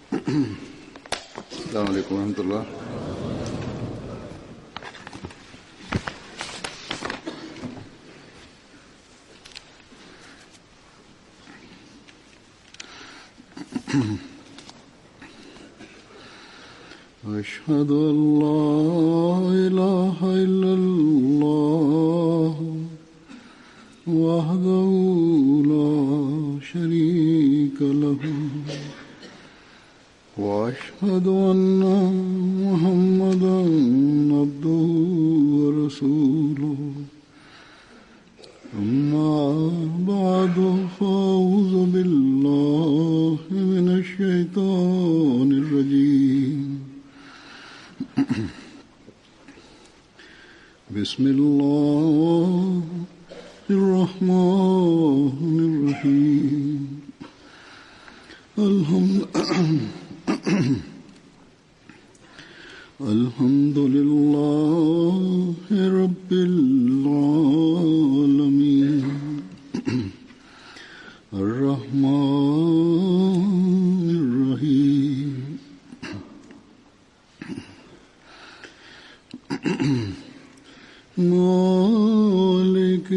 अस्सलामु अलैकुम रहमतुल्लाह। أشهد أن لا إله إلا الله وحده لا شريك له وأشهد أن محمدا عبده ورسوله أما بعد فأعوذ بالله من الشيطان الرجيم بسم الله الرحمن الرحيم الحمد لله رب العالمين الرحمن الرحيم مالك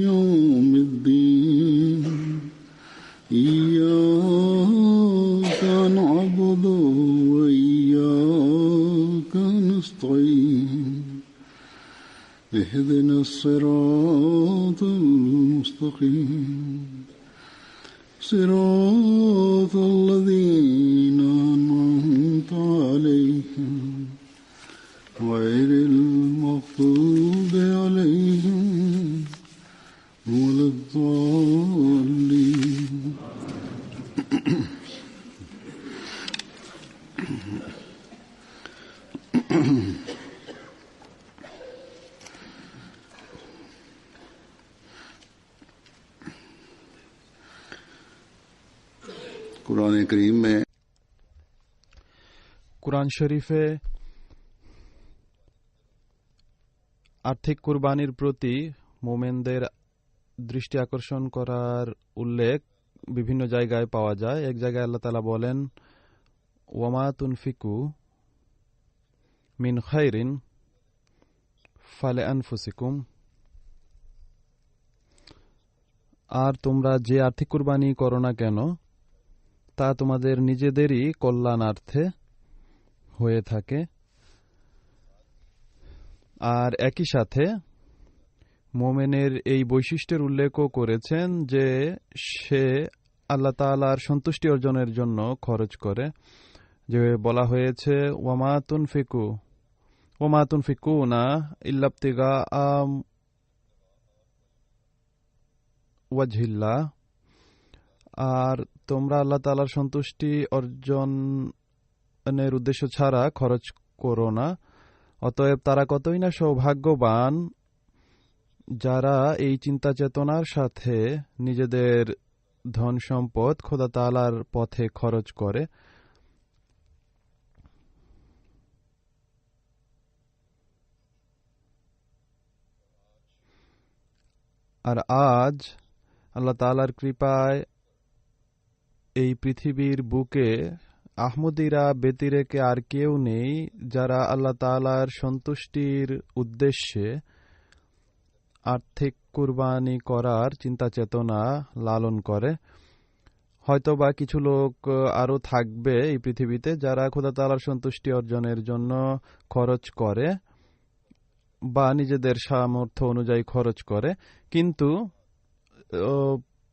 يوم الدين إياك نعبد وإياك نستعين اهدنا الصراط المستقيم صراط الذين أنعمت عليهم غير المغضوب عليهم ولا الضالين कुरान करीम में কুরআন শরীফে আর্থিক কুরবানির প্রতি মোমেনদের দৃষ্টি আকর্ষণ করার উল্লেখ বিভিন্ন জায়গায় পাওয়া যায়। এক জায়গায় আল্লাহ তাআলা বলেন, ওয়ামা তুনফিকু মিন খায়রিন ফালিআনফুসিকুম, আর তোমরা যে আর্থিক কুরবানি করো না কেন তা তোমাদের নিজেদেরই কল্যাণার্থে হয়ে থাকে। আর একই সাথে মোমেনের এই বৈশিষ্ট্যের উল্লেখও করেছেন যে সে আল্লাহ তাআলার সন্তুষ্টি অর্জনের জন্য খরচ করে। যে বলা হয়েছে ওয়ামা তুনফিকুনা ইল্লা ইবতিগা ওয়াজহিল্লাহ, আর তোমরা আল্লাহ তাআলার সন্তুষ্টি অর্জনের উদ্দেশ্য ছাড়া খরচ করো না। অতএব তারা কতই না সৌভাগ্যবান যারা এই চিন্তা চেতনার সাথে নিজেদের ধন সম্পদ খোদা তাআলার পথে খরচ করে। আর আজ আল্লাহ তাআলার কৃপায় এই পৃথিবীর বুকে আহমদীরা ব্যতিরেকে আর কেউ নেই যারা আল্লাহ তাআলার সন্তুষ্টির উদ্দেশ্যে আর্থিক কুরবানি করার চিন্তা চেতনা লালন করে। হয়তোবা কিছু লোক আরও থাকবে এই পৃথিবীতে যারা খোদা তাআলার সন্তুষ্টি অর্জনের জন্য খরচ করে বা নিজেদের সামর্থ্য অনুযায়ী খরচ করে, কিন্তু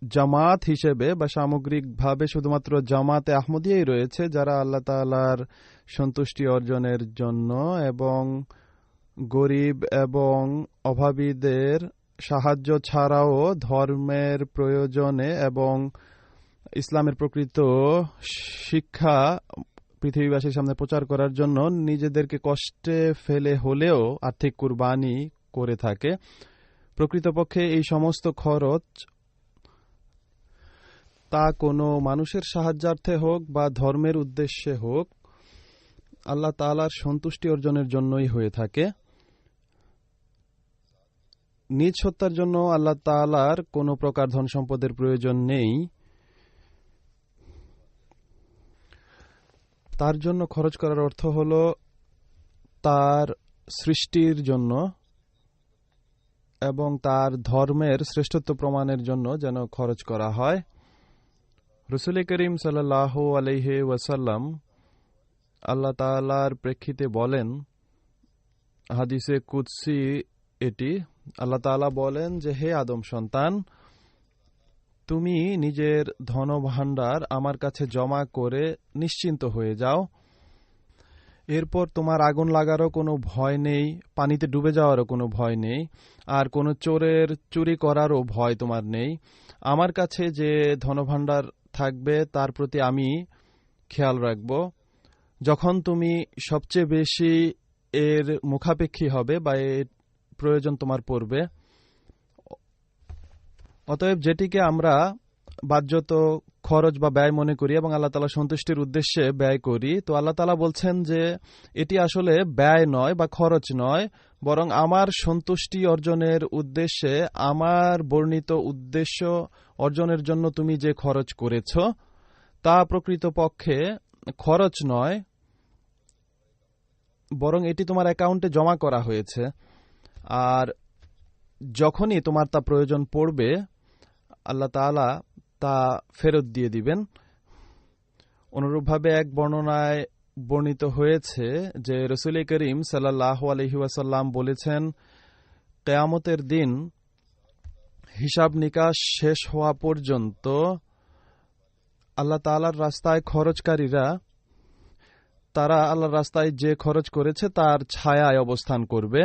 জামাত হিসেবে বা সামগ্রিকভাবে শুধুমাত্র জামাতে আহমদিয়াই রয়েছে যারা আল্লাহ তাআলার সন্তুষ্টি অর্জনের জন্য এবং গরিব এবং অভাবীদের সাহায্য ছাড়াও ধর্মের প্রয়োজনে এবং ইসলামের প্রকৃত শিক্ষা পৃথিবীবাসীর সামনে প্রচার করার জন্য নিজেদেরকে কষ্টে ফেলে হলেও আর্থিক কুরবানি করে থাকে। প্রকৃতপক্ষে এই সমস্ত খরচ তা কোনো মানুষের সাহায্যার্থে হোক বা ধর্মের উদ্দেশ্যে হোক আল্লাহ তাআলার সন্তুষ্টি অর্জনের জন্যই হয়ে থাকে। নিজ সত্তার জন্য আল্লাহ তাআলার কোনো প্রকার ধন সম্পদের প্রয়োজন নেই। তার জন্য খরচ করার অর্থ হল তার সৃষ্টির জন্য এবং তার ধর্মের শ্রেষ্ঠত্ব প্রমাণের জন্য যেন খরচ করা হয়। রাসূল করিম সাল্লাল্লাহু আলাইহি ওয়াসাল্লাম আল্লাহ তাআলার প্রেক্ষিতে বলেন, হাদিসে কুদসি এটি, আল্লাহ তাআলা বলেন যে, হে আদম সন্তান, তুমি নিজের ধনভাণ্ডার আমার কাছে জমা করে নিশ্চিন্ত হয়ে যাও। এরপর তোমার আগুন লাগারও কোনো ভয় নেই, পানিতে ডুবে যাওয়ারও কোনো ভয় নেই, আর কোনো চোরের চুরি করারও ভয় তোমার নেই। আমার কাছে যে ধনভাণ্ডার থাকবে তার প্রতি আমি খেয়াল রাখব। যখন তুমি সবচেয়ে বেশি এর মুখাপেক্ষী হবে বা এর প্রয়োজন তোমার পড়বে, অতএব যেটিকে আমরা বাহ্যত খরচ বা ব্যয় মনে করি এবং আল্লাহ তাআলা সন্তুষ্টির উদ্দেশ্যে ব্যয় করি, তো আল্লাহ তাআলা বলছেন যে এটি আসলে ব্যয় নয় বা খরচ নয়, বরং আমার সন্তুষ্টি অর্জনের উদ্দেশ্যে, আমার বর্ণিত উদ্দেশ্য অর্জনের জন্য তুমি যে খরচ করেছ তা প্রকৃতপক্ষে খরচ নয়, বরং এটি তোমার অ্যাকাউন্টে জমা করা হয়েছে। আর যখনই তোমার তা প্রয়োজন পড়বে আল্লাহ তাআলা তা ফেরত দিয়ে দিবেন। অনুরূপভাবে এক বর্ণনায় বর্ণিত হয়েছে যে রাসূল করিম সাল্লাল্লাহু আলাইহি ওয়াসাল্লাম বলেছেন, কিয়ামতের দিন হিসাব নিকাশ শেষ হওয়া পর্যন্ত আল্লাহ তাআলার রাস্তায় খরচকারীরা তারা আল্লাহর রাস্তায় যে খরচ করেছে তার ছায়ায় অবস্থান করবে।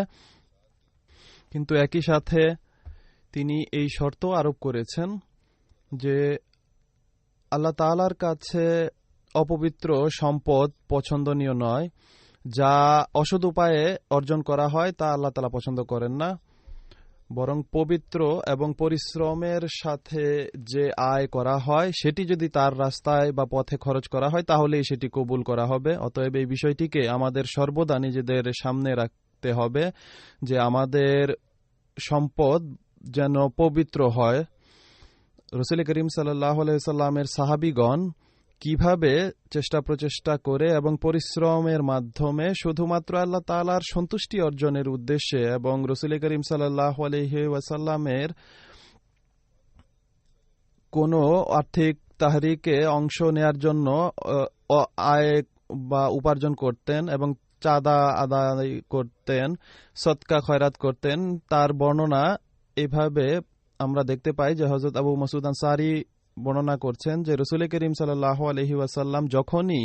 কিন্তু একই সাথে তিনি এই শর্ত আরোপ করেছেন যে আল্লাহ তাআলার কাছে অপবিত্র সম্পদ পছন্দনীয় নয়, যা অসৎ উপায়ে অর্জন করা হয় তা আল্লাহ তাআলা পছন্দ করেন না, বরং পবিত্র এবং পরিশ্রমের সাথে যে আয় করা হয় সেটি যদি তার রাস্তায় বা পথে খরচ করা হয় তাহলেই সেটি কবুল করা হবে। অতএব এই বিষয়টিকে আমাদের সর্বদা নিজেদের সামনে রাখতে হবে যে আমাদের সম্পদ যেন পবিত্র হয়। রাসূল করিম সাল্লাল্লাহু আলাইহি ওয়াসাল্লামের সাহাবীগণ কিভাবে চেষ্টা প্রচেষ্টা করে এবং পরিশ্রমের মাধ্যমে শুধুমাত্র আল্লাহ তাআলার সন্তুষ্টি অর্জনের উদ্দেশ্যে এবং রাসূল করিম সাল্লাল্লাহু আলাইহি ওয়াসাল্লামের কোনো আর্থিক তাহরিকে অংশ নেয়ার জন্য আয় বা উপার্জন করতেন এবং চাঁদা আদায় করতেন, সদকা খয়রাত করতেন, তার বর্ণনা এভাবে আমরা দেখতে পাই যে হযরত আবু মাসউদ আনসারী বর্ণনা করছেন যে রাসূল করিম সাল্লাল্লাহু আলাইহি ওয়াসাল্লাম যখনই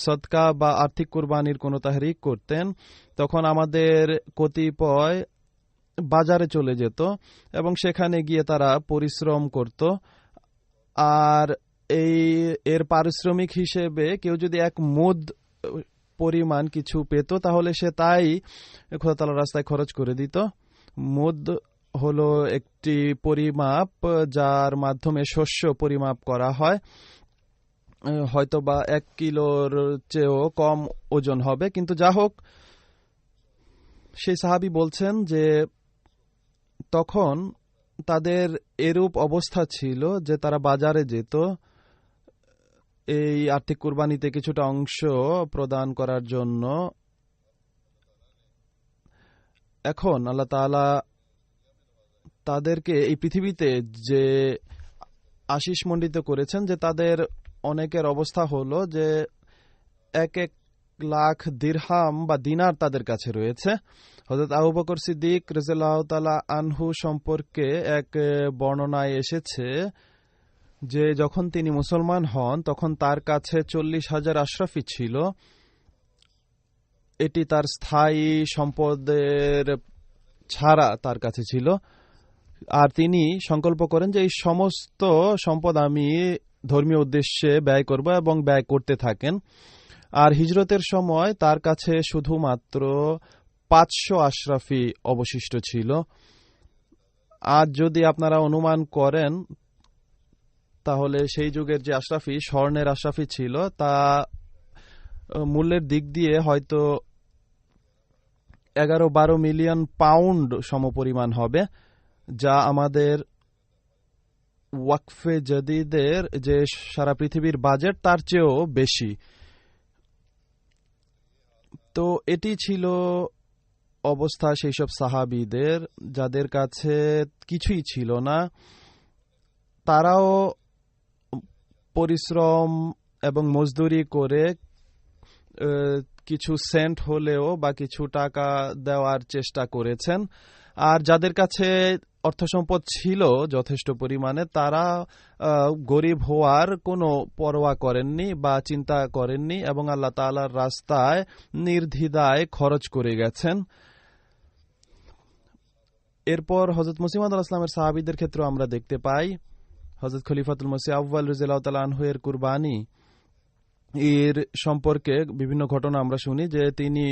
সদকা বা আর্থিক কুরবানির কোনো তাহরিক করতেন তখন আমাদের কতিপয় বাজারে চলে যেত এবং সেখানে গিয়ে তারা পরিশ্রম করত। আর এর পারিশ্রমিক হিসেবে কেউ যদি এক মুদ পরিমাণ কিছু পেত তাহলে সে তাই খোদা তাআলার রাস্তায় খরচ করে দিত। মুদ হলো একটি পরিমাপ যার মাধ্যমে শস্য পরিমাপ করা হয়, হয়তোবা 1 কিলোর চেয়েও কম ওজন হবে, কিন্তু যা হোক সেই সাহাবী বলছেন যে তখন তাদের এরূপ অবস্থা ছিল যে তারা বাজারে যেত এই আর্থিক কুরবানিতে কিছুটা অংশ প্রদান করার জন্য। এখন আল্লাহ তাআলা তাদেরকে এই পৃথিবীতে যে আশিস মণ্ডিত করেছেন যে তাদের অনেকের অবস্থা হলো যে 1 লাখ দিরহাম বা দিনার তাদের কাছে রয়েছে। হযরত আবু বকর সিদ্দিক রাদিয়াল্লাহু তাআলা আনহু সম্পর্কে এক বর্ণনায় এসেছে যে যখন তিনি মুসলমান হন তখন তার কাছে 40,000 আশরাফি ছিল। এটি তার স্থায়ী সম্পদের ছাড়া তার কাছে ছিল। আর তিনি সংকল্প করেন যে এই সমস্ত সম্পদ আমি ধর্মীয় উদ্দেশ্যে ব্যয় করব এবং ব্যয় করতে থাকেন। আর হিজরতের সময় তার কাছে শুধুমাত্র 500 আশরাফি অবশিষ্ট ছিল। আজ যদি আপনারা অনুমান করেন তাহলে সেই যুগের যে আশরাফি, স্বর্ণের আশরাফি ছিল, তা মূল্যের দিক দিয়ে হয়তো 11-12 মিলিয়ন পাউন্ড সমপরিমাণ হবে, যা আমাদের ওয়াকফে জাদিদের যে সারা পৃথিবীর বাজেট তার চেয়েও বেশি। তো এটি ছিল অবস্থা সেই সব সাহাবীদের যাদের কাছে কিছুই ছিল না। তারাও পরিশ্রম এবং মজদুরি করে কিছু সেন্ট হলেও বা কিছু টাকা দেওয়ার চেষ্টা করেছেন। আর যাদের কাছে অর্থ সম্পদ ছিল যথেষ্ট পরিমাণে, তারা গরিব হওয়ার কোনো পরোয়া করেননি বা চিন্তা করেননি এবং আল্লাহ তাআলার রাস্তায় নির্দ্বিধায় খরচ করে গেছেন। এরপর হযরত মুসলিম আলাইহিস সালামের সাহাবীদের ক্ষেত্রে আমরা দেখতে পাই হযরত খলিফাতুল মসিহ আউয়াল রাদিয়াল্লাহু তাআলা আনহু এর কুরবানি এর সম্পর্কে বিভিন্ন ঘটনা আমরা শুনি যে তিনি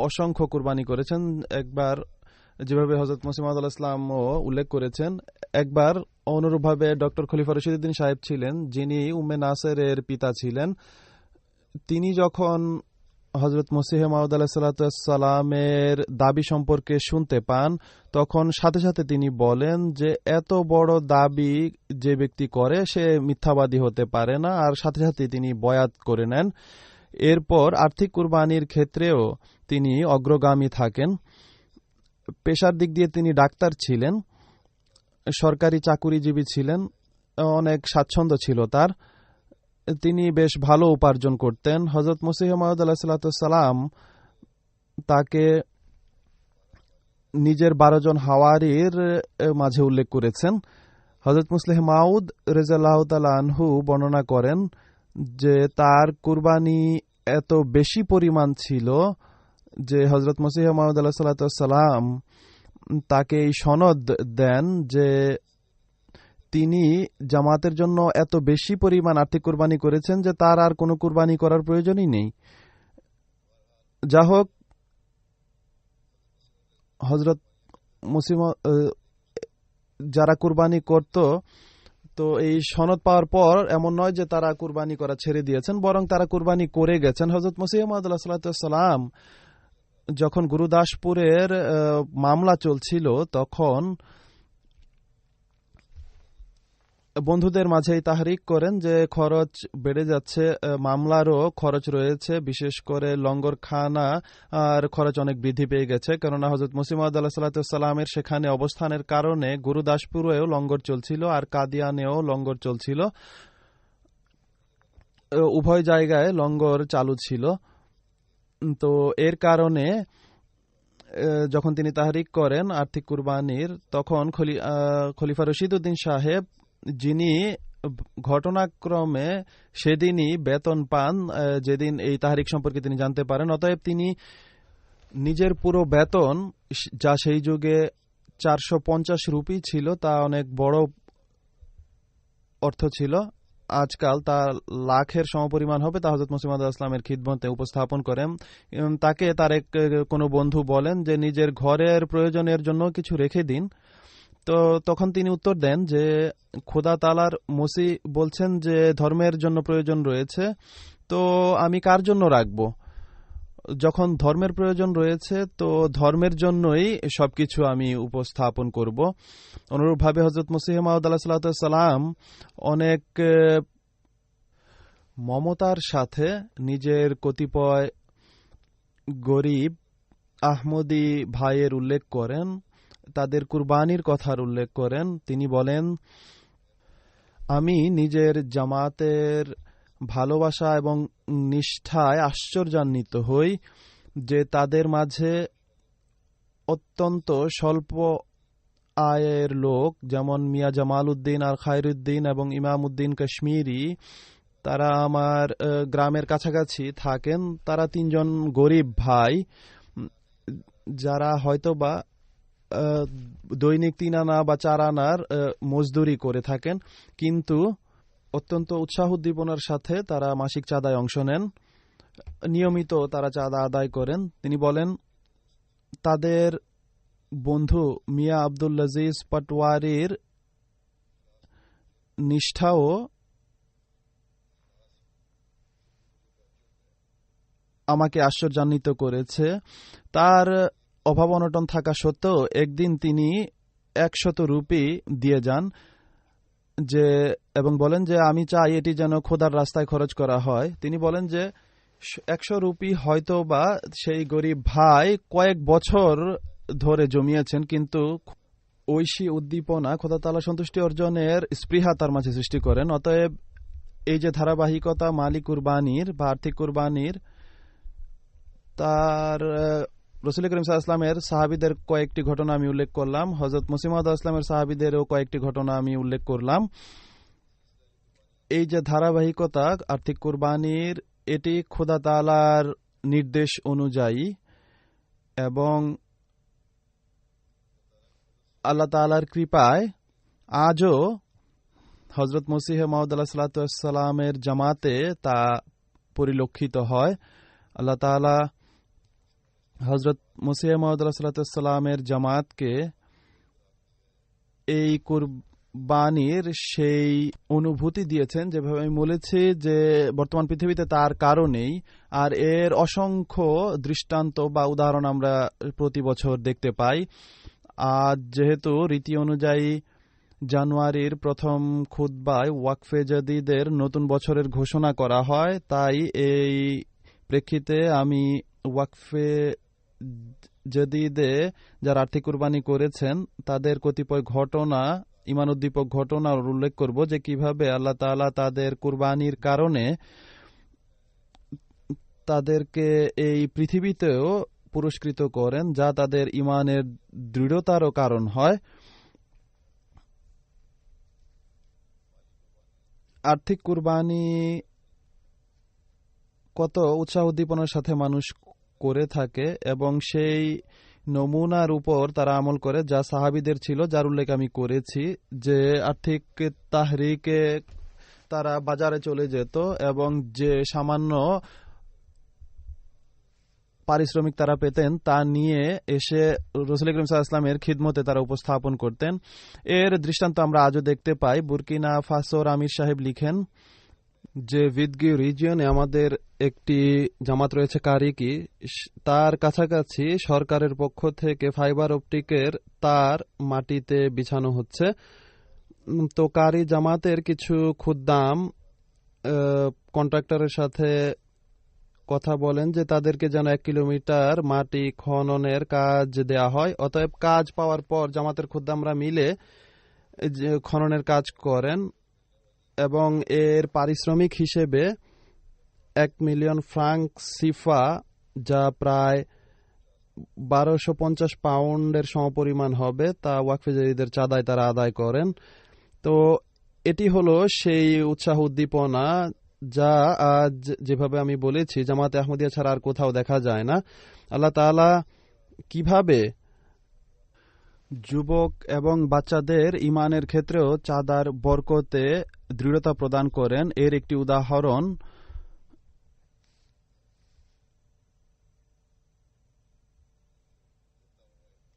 অসংখ্য কুরবানি করেছেন। একবার যেভাবে হযরত মুসলিম আলাইহিস সালাম উল্লেখ করেছেন, একবার অনুরূপভাবে ডক্টর খলিফা রশিদউদ্দিন সাহেব ছিলেন, যিনি উম্মে নাসেরের পিতা ছিলেন। তিনি যখন হযরত মসিহ মাউদ আলাইহিস সালামের দাবি সম্পর্কে শুনতে পান, তখন সাথে সাথে তিনি বলেন যে এত বড় দাবি যে ব্যক্তি করে সে মিথ্যাবাদী হতে পারে না, আর সাথে সাথে তিনি বয়াত করে নেন। এরপর আর্থিক কুরবানির ক্ষেত্রেও তিনি অগ্রগামী থাকেন। পেশার দিক দিয়ে তিনি ডাক্তার ছিলেন, সরকারি চাকুরিজীবী ছিলেন, অনেক স্বাচ্ছন্দ্য ছিল তার, তিনি বেশ ভালো উপার্জন করতেন। হযরত মসিহ মাউদ আলাইহিস সালাম তাকে নিজের 12 জন হাওয়ারির মাঝে উল্লেখ করেছেন। হযরত মুসলিহ মাউদ রাদিয়াল্লাহু তাআলা আনহু বর্ণনা করেন যে তার কুরবানি এত বেশি পরিমাণ ছিল যে হযরত মসিহ মাউদ আলাইহিস সালাম তাকে এই সনদ দেন যে তিনি জামাতের জন্য এত বেশি পরিমাণ আর্থিক কুরবানি করেছেন যে তার আর কোনো কুরবানি করার প্রয়োজনই নেই। যা হোক, হযরত মুসলিম যারা কুরবানি করত, তো এই সনদ পাওয়ার পর এমন নয় যে তারা কুরবানি করা ছেড়ে দিয়েছেন, বরং তারা কুরবানি করে গেছেন। হযরত মসিহ মাউদ আলাইহিস সালাম যখন গুরুদাসপুরের মামলা চলছিল, তখন বন্ধুদের মাঝেই তাহরিক করেন যে খরচ বেড়ে যাচ্ছে, মামলারও খরচ রয়েছে, বিশেষ করে লঙ্গরখানা আর খরচ অনেক বৃদ্ধি পেয়ে গেছে। কেননা হযরত মুসলিম মাউদ আলাইহিস সালামের সেখানে অবস্থানের কারণে গুরুদাসপুরেও লঙ্গর চলছিল আর কাদিয়ানেও লঙ্গর চলছিল, উভয় জায়গায় লঙ্গর চালু ছিল। তো এর কারণে যখন তিনি তাহরিক করেন আর্থিক কুরবানির, তখন খলিফা রশিদউদ্দিন সাহেব, যিনি ঘটনাক্রমে সেদিনই বেতন পান যেদিন এই তাহরিক সম্পর্কে তিনি জানতে পারেন, অতএব তিনি নিজের পুরো বেতন, যা সেই যুগে 450 রুপি ছিল, তা অনেক বড় অর্থ ছিল, আজকাল তা লাখের সমপরিমাণ হবে, তা হযরত মুসলিম আলাইহিস সালামের খিদমতে উপস্থাপন করেন। তাকে তার কোনো বন্ধু বলেন যে নিজের ঘরের প্রয়োজনের জন্য কিছু রেখে দিন। তো তখন তিনি উত্তর দেন যে খোদা তাআলার মসি বলছেন যে ধর্মের জন্য প্রয়োজন রয়েছে, তো আমি কার জন্য রাখব? যখন ধর্মের প্রয়োজন রয়েছে তো ধর্মের জন্যই সবকিছু আমি উপস্থাপন করব। অনুরূপভাবে হযরত মসিহ মাউদ আলাইহিস সালাম অনেক মমতার সাথে নিজের কতিপয় গরিব আহমদী ভাইয়ের উল্লেখ করেন, তাদের কুরবানির কথার উল্লেখ করেন। তিনি বলেন, আমি নিজের জামাতের ভালোবাসা এবং নিষ্ঠায় আশ্চর্যান্বিত হই যে তাদের মাঝে অত্যন্ত স্বল্প আয়ের লোক, যেমন মিয়া জামাল উদ্দিন আর খায়রুদ্দিন এবং ইমাম উদ্দিন কাশ্মীরি, তারা আমার গ্রামের কাছাকাছি থাকেন। তারা 3 জন গরিব ভাই, যারা হয়তোবা দৈনিক 3 আনা বা 4 আনার মজদুরি করে থাকেন, কিন্তু অত্যন্ত উৎসাহ উদ্দীপনার সাথে তারা মাসিক চাঁদায় অংশ নেন, নিয়মিত তারা চাঁদা আদায় করেন। তিনি বলেন, তাদের বন্ধু মিয়া আব্দুল আজিজ পাটওয়ারির নিষ্ঠাও আমাকে আশ্চর্যান্বিত করেছে। তার অভাব অনটন থাকা সত্ত্বেও একদিন তিনি 100 রুপি দিয়ে যান এবং বলেন যে আমি চাই এটি যেন খোদার রাস্তায় খরচ করা হয়। তিনি বলেন যে 100 রুপি হয়তো বা সেই গরিব ভাই কয়েক বছর ধরে জমিয়েছেন, কিন্তু ঐশী উদ্দীপনা খোদা তাআলা সন্তুষ্টি অর্জনের স্পৃহা তার মাঝে সৃষ্টি করেন। অতএব এই যে ধারাবাহিকতা মালি কুরবানির বা আর্থিক কুরবানির, তার রাসূল করিম সাল্লাল্লাহু আলাইহি ওয়াসাল্লামের সাহাবীদের কয়েকটি ঘটনা আমি উল্লেখ করলাম, হযরত মুসলিম মাউদ ইসলামের সাহাবীদেরও কয়েকটি ঘটনা আমি উল্লেখ করলাম। এই যে ধারাবাহিকতা আর্থিক কুরবানির, এটি খোদা তাআলার নির্দেশ অনুযায়ী এবং আল্লাহ তাআলার কৃপায় আজও হযরত মসিহ মাউদ আলাইহিস সালামের জামাতে তা পরিলক্ষিত হয়। আল্লাহ তাআলা হযরত মসিহ মাউদ আলাইহিস সালামের জামাতকে এই কুরবানির সেই অনুভূতি দিয়েছেন, যেভাবে আমি বলেছি যে বর্তমান পৃথিবীতে তার কারণেই, আর এর অসংখ্য দৃষ্টান্ত বা উদাহরণ আমরা প্রতি বছর দেখতে পাই। আজ যেহেতু রীতি অনুযায়ী জানুয়ারির প্রথম খুতবায় ওয়াকফে জাদিদের নতুন বছরের ঘোষণা করা হয়, তাই এই প্রেক্ষিতে আমি ওয়াকফে জাদিদে যারা আর্থিক কুরবানি করেছেন তাদের কতিপয় ঘটনা, ঈমান উদ্দীপক ঘটনা উল্লেখ করব, যে কিভাবে আল্লাহ তাআলা তাদের কুরবানির কারণে তাদেরকে এই পৃথিবীতেও পুরস্কৃত করেন, যা তাদের ঈমানের দৃঢ়তারও কারণ হয়। আর্থিক কুরবানি কত উৎসাহ উদ্দীপনার সাথে মানুষ করে থাকে এবং সেই নমুনার উপর তারা আমল করে, যা সাহাবীদের ছিল, যার উল্লেখ আমি করেছি, যে আর্থিক তাহরিকে তারা বাজারে চলে যেত এবং যে সামান্য পারিশ্রমিক তারা পেতেন তা নিয়ে এসে রাসূল করিম সাল্লাল্লাহু আলাইহি ওয়াসাল্লামের খিদমতে তারা উপস্থাপন করতেন। এর দৃষ্টান্ত আমরা আজও দেখতে পাই। বুরকিনা ফাসোর আমির সাহেব লিখেন যে ভিদগি রিজিয়নে আমাদের একটি জামাত রয়েছে কারিকি, তার কাছাকাছি সরকারের পক্ষ থেকে ফাইবার অপটিকের তার মাটিতে বিছানো হচ্ছে। তো কারি জামাতের কিছু খুদ্দাম কন্ট্রাক্টরের সাথে কথা বলেন যে তাদেরকে যেন 1 কিলোমিটার মাটি খননের কাজ দেয়া হয়। অতএব কাজ পাওয়ার পর জামাতের খুদ্দামরা মিলে খননের কাজ করেন এবং এর পারিশ্রমিক হিসেবে 1 মিলিয়ন ফ্রাঙ্ক সিফা, যা প্রায় 1250 পাউন্ডের সমপরিমাণ হবে, তা ওয়াকফে জাদিদের চাঁদায় তারা আদায় করেন। তো এটি হলো সেই উৎসাহ উদ্দীপনা যা আজ যেভাবে আমি বলেছি জামাতে আহমদিয়া ছাড়া আর কোথাও দেখা যায় না। আল্লাহ তাআলা কিভাবে যুবক এবং বাচ্চাদের ঈমানের ক্ষেত্রেও চাঁদার বরকতে দৃঢ়তা প্রদান করেন, এর একটি উদাহরণ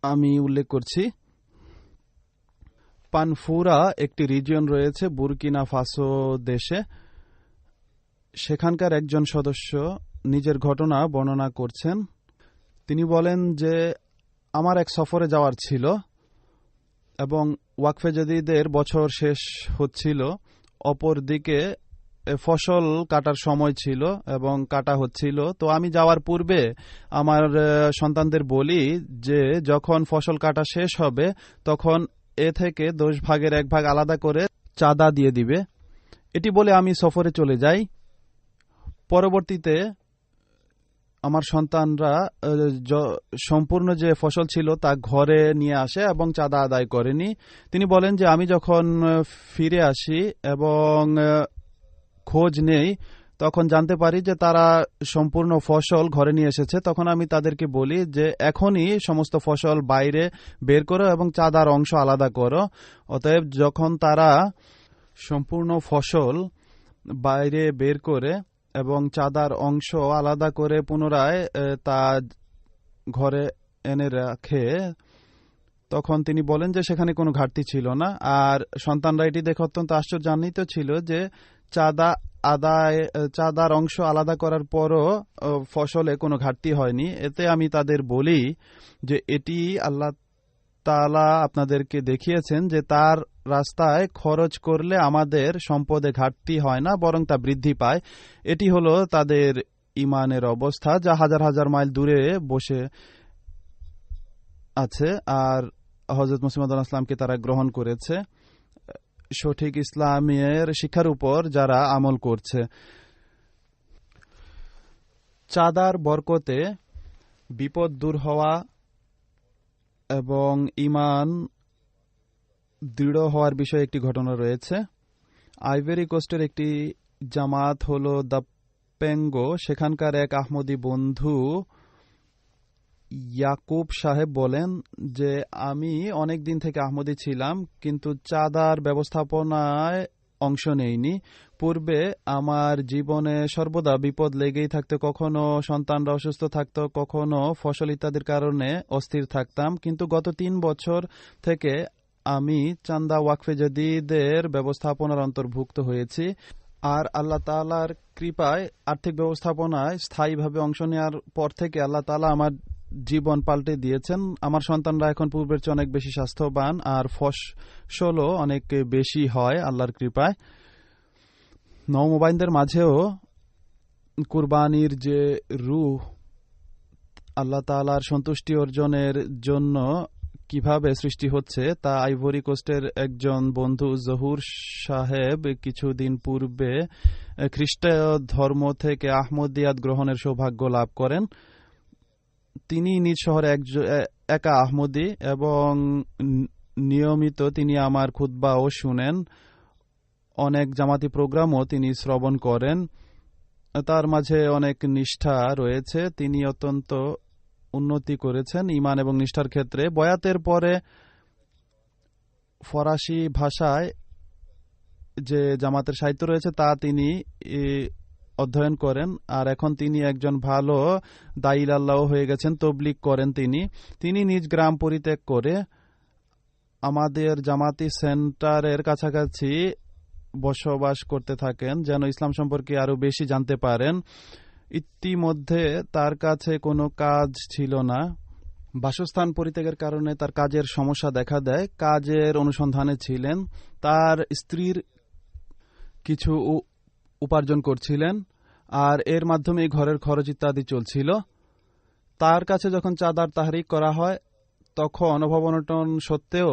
আমি উল্লেখ করছি। পানফুরা একটি রিজিয়ন রয়েছে বুরকিনা ফাসো দেশে। সেখানকার একজন সদস্য নিজের ঘটনা বর্ণনা করছেন। তিনি বলেন যে আমার এক সফরে যাওয়ার ছিল এবং ওয়াকফে জাদিদের বছর শেষ হচ্ছিল, অপরদিকে ফসল কাটার সময় ছিল এবং কাটা হচ্ছিল। তো আমি যাওয়ার পূর্বে আমার সন্তানদের বলি যে যখন ফসল কাটা শেষ হবে তখন এ থেকে 10 ভাগের 1 ভাগ আলাদা করে চাঁদা দিয়ে দিবে। এটি বলে আমি সফরে চলে যাই। পরবর্তীতে আমার সন্তানরা সম্পূর্ণ যে ফসল ছিল তা ঘরে নিয়ে আসে এবং চাঁদা আদায় করেনি। তিনি বলেন যে আমি যখন ফিরে আসি এবং খোঁজ নেই তখন জানতে পারি যে তারা সম্পূর্ণ ফসল ঘরে নিয়ে এসেছে। তখন আমি তাদেরকে বলি যে এখনই সমস্ত ফসল বাইরে বের করো এবং চাঁদার অংশ আলাদা করো। অতএব যখন তারা সম্পূর্ণ ফসল বাইরে বের করে এবং চাঁদার অংশ আলাদা করে পুনরায় তা ঘরে এনে রাখে, তখন তিনি বলেন যে সেখানে কোনো ঘাটতি ছিল না। আর সন্তানরা এটি দেখে অত্যন্ত আশ্চর্যান্বিত ছিল যে চাঁদার অংশ আলাদা করার পরও ফসলে কোনো ঘাটতি হয়নি। এতে আমি তাদের বলি যে এটি আল্লাহ তাআলা আপনাদেরকে দেখিয়েছেন যে তার রাস্তায় খরচ করলে আমাদের সম্পদে ঘাটতি হয় না, বরং তা বৃদ্ধি পায়। এটি হলো তাদের ইমানের অবস্থা, যা হাজার হাজার মাইল দূরে বসে আছে, আর হযরত মুসলিম আলাইহিস সালামকে তারা গ্রহণ করেছে সঠিক ইসলামের শিক্ষার উপর যারা আমল করছে। চাঁদার বরকতে বিপদ দূর হওয়া এবং ইমান দৃঢ় হওয়ার বিষয়ে একটি ঘটনা রয়েছে। আইভরি কোস্টের একটি জামাত হলো দ্য পেঙ্গো। সেখানকার এক আহমদী বন্ধু ইয়াকুব সাহেব বলেন যে আমি অনেক দিন থেকে আহমদী ছিলাম, কিন্তু চাঁদার ব্যবস্থাপনায় অংশ নেইনি। পূর্বে আমার জীবনে সর্বদা বিপদ লেগেই থাকতো, কখনো সন্তানরা অসুস্থ থাকতো, কখনো ফসল ইত্যাদির কারণে অস্থির থাকতাম। কিন্তু গত 3 বছর থেকে আমি চান্দা ওয়াকফে জাদীদের ব্যবস্থাপনার অন্তর্ভুক্ত হয়েছি, আর আল্লাহ তাআলার কৃপায় আর্থিক ব্যবস্থাপনায় স্থায়ীভাবে অংশ নেওয়ার পর থেকে আল্লাহ তাআলা আমার জীবন পাল্টে দিয়েছেন। আমার সন্তানরা এখন পূর্বের চেয়ে অনেক বেশি স্বাস্থ্যবান, আর ফসলও অনেক বেশি হয় আল্লাহর কৃপায়। নওমুবাইনদের মাঝেও কুরবানির যে রূহ আল্লাহ তাআলার সন্তুষ্টি অর্জনের জন্য কিভাবে সৃষ্টি হচ্ছে তা আইভরি কোস্টের একজন বন্ধু জহুর সাহেব কিছুদিন পূর্বে খ্রিস্ট ধর্ম থেকে আহমদিয়াত গ্রহণের সৌভাগ্য লাভ করেন। তিনি নিজ শহরে একা আহমদী এবং নিয়মিত তিনি আমার খুতবাও শুনেন। অনেক জামাতি প্রোগ্রামও তিনি শ্রবণ করেন। তার মাঝে অনেক নিষ্ঠা রয়েছে। তিনি অত্যন্ত উন্নতি করেছেন ইমান এবং নিষ্ঠার ক্ষেত্রে। বয়াতের পরে ফরাসি ভাষায় যে জামাতের সাহিত্য রয়েছে তা তিনি অধ্যয়ন করেন, আর এখন তিনি একজন ভালো দাঈল আল্লাহ হয়ে গেছেন, তবলিগ করেন। তিনি নিজ গ্রাম পরিত্যাগ করে আমাদের জামাতি সেন্টারের কাছাকাছি বসবাস করতে থাকেন যেন ইসলাম সম্পর্কে আরো বেশি জানতে পারেন। ইতিমধ্যে তার কাছে কোনো কাজ ছিল না। বাসস্থান পরিত্যাগের কারণে তার কাজের সমস্যা দেখা দেয়। কাজের অনুসন্ধানে ছিলেন। তার স্ত্রীর কিছু উপার্জন করছিলেন, আর এর মাধ্যমে ঘরের খরচ ইত্যাদি চলছিল। তার কাছে যখন চাঁদার তাহরিক করা হয় তখন অভাব-অনটন সত্ত্বেও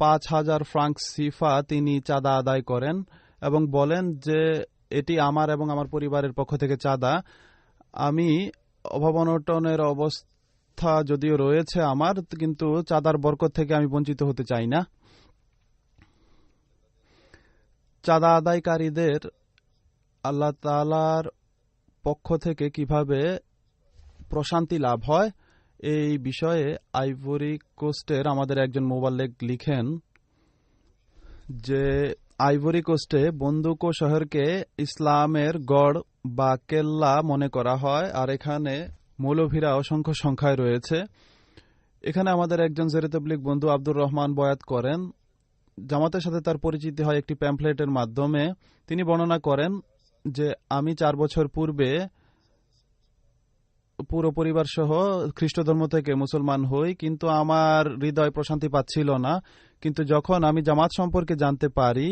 5,000 ফ্রাঙ্ক সিফা তিনি চাঁদা আদায় করেন এবং বলেন যে এটি আমার এবং আমার পরিবারের পক্ষ থেকে চাঁদা। আমি অভাব-অনটনের অবস্থা যদিও রয়েছে আমার, কিন্তু চাঁদার বরকত থেকে আমি বঞ্চিত হতে চাই না। চাঁদা আদায়কারীদের আল্লাহ তাআলার পক্ষ থেকে কিভাবে প্রশান্তি লাভ হয় এই বিষয়ে আইভরি কোস্টের আমাদের একজন মোবাল্লেগ লিখেন যে আইভরি কোস্টে বন্দুকো শহরকে ইসলামের গড় বা কেল্লা মনে করা হয়, আর এখানে মৌলভীরা অসংখ্য সংখ্যায় রয়েছে। এখানে আমাদের একজন জেরে তাবলীগ বন্ধু আব্দুর রহমান বয়াত করেন। জামাতের সাথে তার পরিচিতি হয় একটি প্যাম্পলেটের মাধ্যমে। তিনি বর্ণনা করেন যে আমি 4 বছর পূর্বে পুরো পরিবার সহ খ্রিস্ট ধর্ম থেকে মুসলমান হই, কিন্তু আমার হৃদয় প্রশান্তি পাচ্ছিল না। কিন্তু যখন আমি জামাত সম্পর্কে জানতে পারি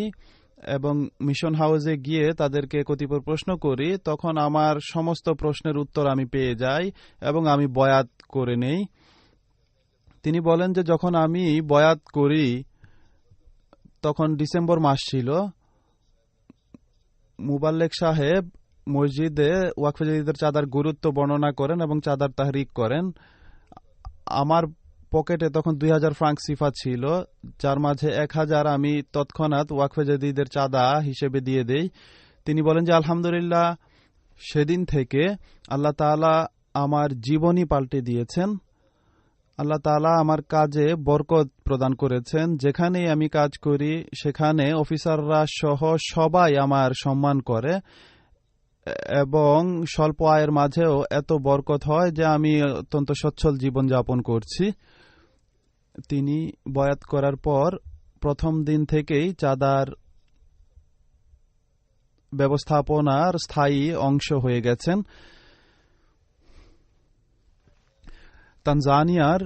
এবং মিশন হাউসে গিয়ে তাদেরকে কতিপয় প্রশ্ন করি, তখন আমার সমস্ত প্রশ্নের উত্তর আমি পেয়ে যাই এবং আমি বয়াত করে নেই। তিনি বলেন যে যখন আমি বয়াত করি তখন ডিসেম্বর মাস ছিল। মুবাল্লেগ সাহেব মসজিদে ওয়াকফে জাদীদের চাঁদার গুরুত্ব বর্ণনা করেন এবং চাঁদার তাহরিক করেন। আমার পকেটে তখন 2,000 ফ্রাঙ্ক সিফা ছিল, যার মাঝে 1,000 আমি তৎক্ষণাৎ ওয়াকফে জাদীদের চাঁদা হিসেবে দিয়ে দেই। তিনি বলেন যে আলহামদুলিল্লাহ, সেদিন থেকে আল্লাহ তাআলা আমার জীবনই পাল্টে দিয়েছেন। আল্লাহ তাআলা আমার কাজে বরকত প্রদান করেছেন। যেখানেই আমি কাজ করি সেখানে অফিসাররা সহ সবাই আমার সম্মান করে এবং স্বল্প আয়ের মাঝেও এত বরকত হয় যে আমি অত্যন্ত সচ্ছল জীবন যাপন করছি। তিনি বয়াত করার পর প্রথম দিন থেকেই চাঁদার ব্যবস্থাপনার স্থায়ী অংশ হয়ে গেছেন। তানজানিয়ার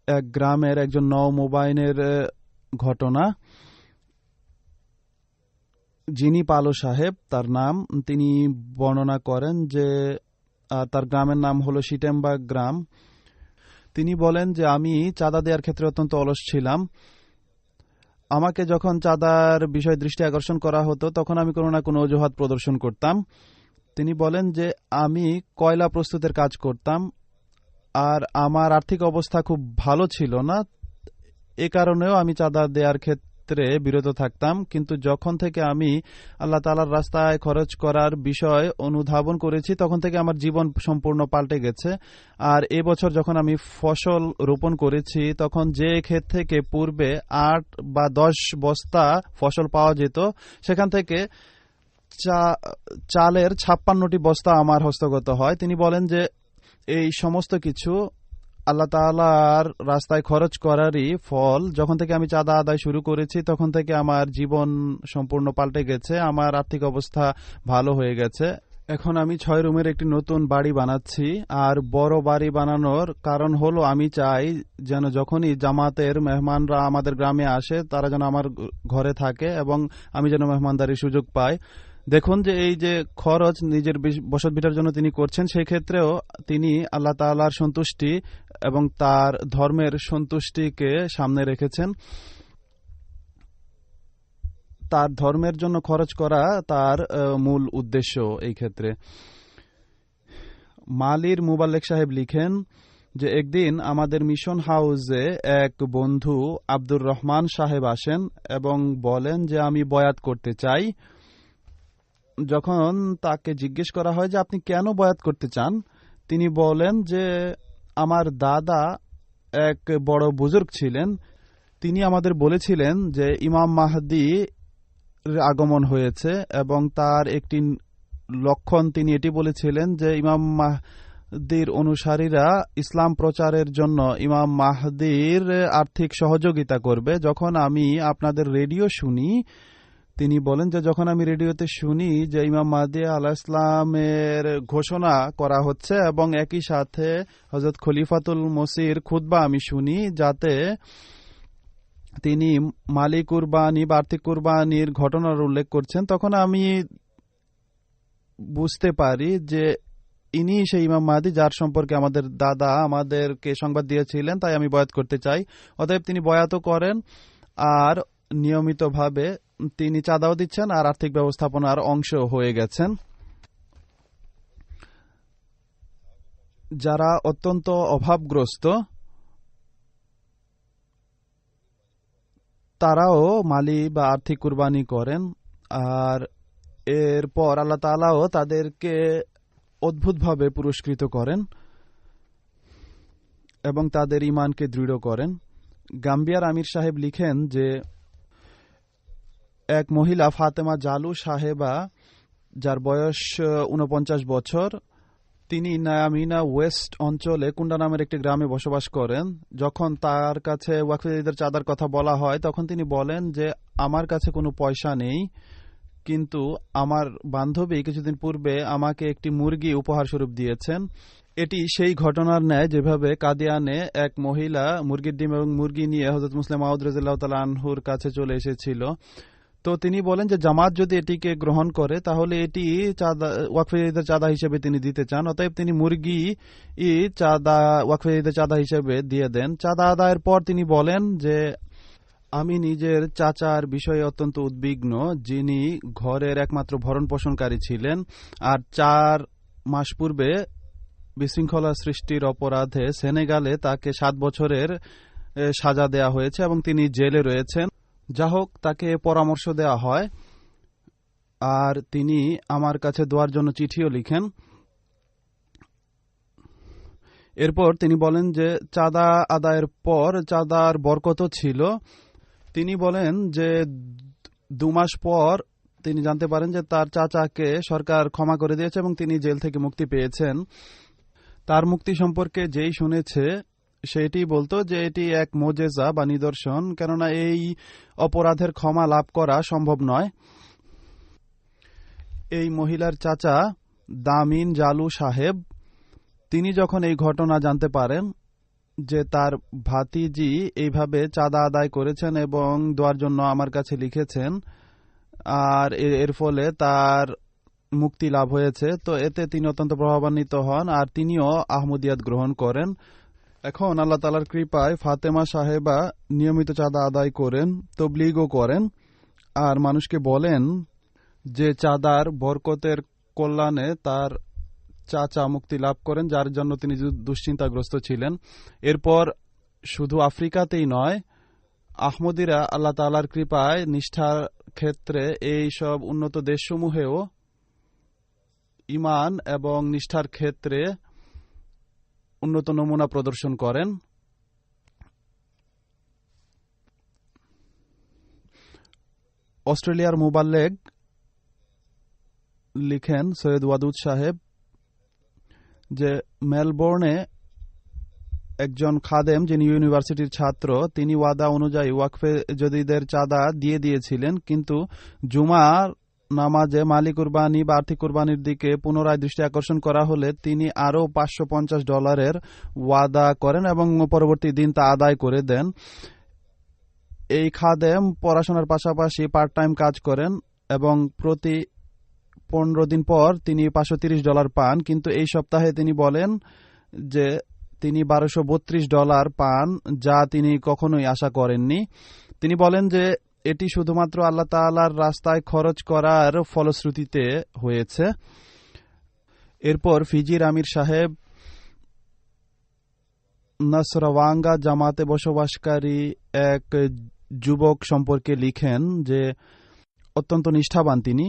এক গ্রামের একজন নওমুবাইনের ঘটনা। যিনি পালো সাহেব তার নাম, তিনি বর্ণনা করেন যে তার গ্রামের নাম হলো সিটেমবাগ গ্রাম। তিনি বলেন যে আমি চাঁদা দেওয়ার ক্ষেত্রে অত্যন্ত অলস ছিলাম। আমাকে যখন চাঁদার বিষয়ে দৃষ্টি আকর্ষণ করা হতো তখন আমি কোনো না কোনো অজুহাত প্রদর্শন করতাম। তিনি বলেন যে আমি কয়লা প্রস্তুতের কাজ করতাম আর আমার আর্থিক অবস্থা খুব ভালো ছিল না, এ কারণেও আমি চাঁদা দেওয়ার ক্ষেত্রে বিরত থাকতাম। কিন্তু যখন থেকে আমি আল্লাহ তাআলার রাস্তায় খরচ করার বিষয় অনুধাবন করেছি তখন থেকে আমার জীবন সম্পূর্ণ পাল্টে গেছে। আর এবছর যখন আমি ফসল রোপণ করেছি তখন যে ক্ষেত থেকে পূর্বে 8 বা 10 বস্তা ফসল পাওয়া যেত সেখান থেকে চালের 56টি বস্তা আমার হস্তগত হয়। তিনি বলেন যে এই সমস্ত কিছু আল্লাহ তাআলার রাস্তায় খরচ করারই ফল। যখন থেকে আমি চাঁদা আদায় শুরু করেছি তখন থেকে আমার জীবন সম্পূর্ণ পাল্টে গেছে, আমার আর্থিক অবস্থা ভালো হয়ে গেছে। এখন আমি 6 রুমের একটি নতুন বাড়ি বানাচ্ছি। আর বড় বাড়ি বানানোর কারণ হলো আমি চাই যেন যখনই জামাতের মেহমানরা আমাদের গ্রামে আসে তারা যেন আমার ঘরে থাকে এবং আমি যেন মেহমানদারির সুযোগ পাই। দেখুন যে এই যে খরচ নিজের বসতভিটার জন্য তিনি করছেন, সেই ক্ষেত্রেও তিনি আল্লাহ তাআলার সন্তুষ্টি এবং তার ধর্মের সন্তুষ্টিকে সামনে রেখেছেন। তার ধর্মের জন্য খরচ করা তার মূল উদ্দেশ্য। এই ক্ষেত্রে মালির মুবাল্লেক সাহেব লিখেন যে একদিন আমাদের মিশন হাউসে এক বন্ধু আব্দুর রহমান সাহেব আসেন এবং বলেন যে আমি বয়াত করতে চাই। যখন তাকে জিজ্ঞেস করা হয় যে আপনি কেন বয়াত করতে চান, তিনি বলেন যে আমার দাদা এক বড় বুজুর্গ ছিলেন, তিনি আমাদের বলেছিলেন যে ইমাম মাহদী আগমন হয়েছে এবং তার একটি লক্ষণ তিনি এটি বলেছিলেন যে ইমাম মাহদীর অনুসারীরা ইসলাম প্রচারের জন্য ইমাম মাহদীর আর্থিক সহযোগিতা করবে। যখন আমি আপনাদের রেডিও শুনি, তিনি বলেন যে যখন আমি রেডিওতে শুনি যে ইমাম মাহদী আলাইহিস সালামের ঘোষণা করা হচ্ছে এবং একই সাথে হযরত খলিফাতুল মসির খুতবা আমি শুনি যাতে তিনি মালি কুরবানি বা আর্থিক কুরবানির ঘটনার উল্লেখ করছেন, তখন আমি বুঝতে পারি যে ইনি সেই ইমাম মাহদী যার সম্পর্কে আমাদের দাদা আমাদেরকে সংবাদ দিয়েছিলেন, তাই আমি বয়াত করতে চাই। অতএব তিনি বয়াতও করেন আর নিয়মিতভাবে তিনি চাঁদাও দিচ্ছেন আর আর্থিক ব্যবস্থাপনার অংশ হয়ে গেছেন। যারা অত্যন্ত অভাবগ্রস্ত তারাও মালি বা আর্থিক কুরবানি করেন আর এরপর আল্লাহ তাআলাও তাদেরকে অদ্ভুতভাবে পুরস্কৃত করেন এবং তাদের ঈমানকে দৃঢ় করেন। গাম্বিয়ার আমির সাহেব লিখেন যে এক মহিলা ফাতেমা জালু সাহেবা যার বয়স 49 বছর, তিনি নায়ামিনা ওয়েস্ট অঞ্চলে কুন্ডা নামের একটি গ্রামে বসবাস করেন। যখন তার কাছে ওয়াকফে ঈদের চাঁদার কথা বলা হয় তখন তিনি বলেন যে আমার কাছে কোনো পয়সা নেই, কিন্তু আমার বান্ধবী কিছুদিন পূর্বে আমাকে একটি মুরগি উপহার স্বরূপ দিয়েছেন। এটি সেই ঘটনার ন্যায় যেভাবে কাদিয়ানে এক মহিলা মুরগির ডিম এবং মুরগি নিয়ে হযরত মুসলিম মাউদ রাদিয়াল্লাহু তাআলা আনহুর কাছে চলে এসেছিল। তো তিনি বলেন যে জামাত যদি এটিকে গ্রহণ করে তাহলে এটি ওয়াকফে ঈদের চাঁদা হিসেবে তিনি দিতে চান। অতএব তিনি মুরগি চাঁদা ওয়াকফে ঈদের চাঁদা হিসেবে দিয়ে দেন। চাঁদা আদায়ের পর তিনি বলেন যে আমি নিজের চাচার বিষয়ে অত্যন্ত উদ্বিগ্ন, যিনি ঘরের একমাত্র ভরণ পোষণকারী ছিলেন আর 4 মাস পূর্বে বিশৃঙ্খলা সৃষ্টির অপরাধে সেনেগালে তাকে 7 বছরের সাজা দেয়া হয়েছে এবং তিনি জেলে রয়েছেন। যা হোক, তাকে পরামর্শ দেওয়া হয় আর তিনি আমার কাছে দোয়ার জন্য চিঠিও লিখেন। এরপর তিনি বলেন যে চাঁদা আদায়ের পর চাঁদার বরকত ছিল। তিনি বলেন যে 2 মাস পর তিনি জানতে পারেন যে তার চাচাকে সরকার ক্ষমা করে দিয়েছে এবং তিনি জেল থেকে মুক্তি পেয়েছেন। তার মুক্তি সম্পর্কে যেই শুনেছে সেটি বলতো যে এটি এক মোজেজা বা নিদর্শন, কেননা এই অপরাধের ক্ষমা লাভ করা সম্ভব নয়। এই মহিলার চাচা দামিন জালু সাহেব, তিনি যখন এই ঘটনা জানতে পারেন যে তার ভাতিজি এইভাবে চাঁদা আদায় করেছেন এবং দোয়ার জন্য আমার কাছে লিখেছেন, আর এর ফলে তার মুক্তি লাভ হয়েছে। তো এতে তিনি অত্যন্ত প্রভাবান্বিত হন আর তিনিও আহমদিয়াত গ্রহণ করেন। এখন আল্লাহ তাআলার কৃপায় ফাতেমা সাহেবা নিয়মিত চাঁদা আদায় করেন, তবলিগও করেন আর মানুষকে বলেন যে চাঁদার বরকতের কল্যাণে তার চাচা মুক্তি লাভ করেন, যার জন্য তিনি দুশ্চিন্তাগ্রস্ত ছিলেন। এরপর শুধু আফ্রিকাতেই নয়, আহমদিরা আল্লাহ তাআলার কৃপায় নিষ্ঠার ক্ষেত্রে এই সব উন্নত দেশসমূহেও ঈমান এবং নিষ্ঠার ক্ষেত্রে উন্নত নমুনা প্রদর্শন করেন। অস্ট্রেলিয়ার মুবাল্লেগ লিখেন সৈয়দ ওয়াদুদ সাহেব যে মেলবোর্নে একজন খাদেম যিনি ইউনিভার্সিটির ছাত্র, তিনি ওয়াদা অনুযায়ী ওয়াকফে জদিদের চাঁদা দিয়ে দিয়েছিলেন, কিন্তু জুমার নামাজে মালি কুরবানি বা আর্থিক কুরবানির দিকে পুনরায় দৃষ্টি আকর্ষণ করা হলে তিনি আরও $550 ওয়াদা করেন এবং পরবর্তী দিন তা আদায় করে দেন। এই খাদেম পড়াশোনার পাশাপাশি পার্ট টাইম কাজ করেন এবং প্রতি 15 দিন পর তিনি $530 পান, কিন্তু এই সপ্তাহে তিনি বলেন যে তিনি $1232 পান, যা তিনি কখনোই আশা করেননি। তিনি বলেন যে এটি শুধুমাত্র আল্লাহ তাআলার রাস্তায় খরচ করার ফলশ্রুতিতে হয়েছে। এরপর ফিজির আমির সাহেব নাসরাওয়াঙ্গা জামাতে বসবাসকারী এক যুবক সম্পর্কে লিখেন যে অত্যন্ত নিষ্ঠাবান, তিনি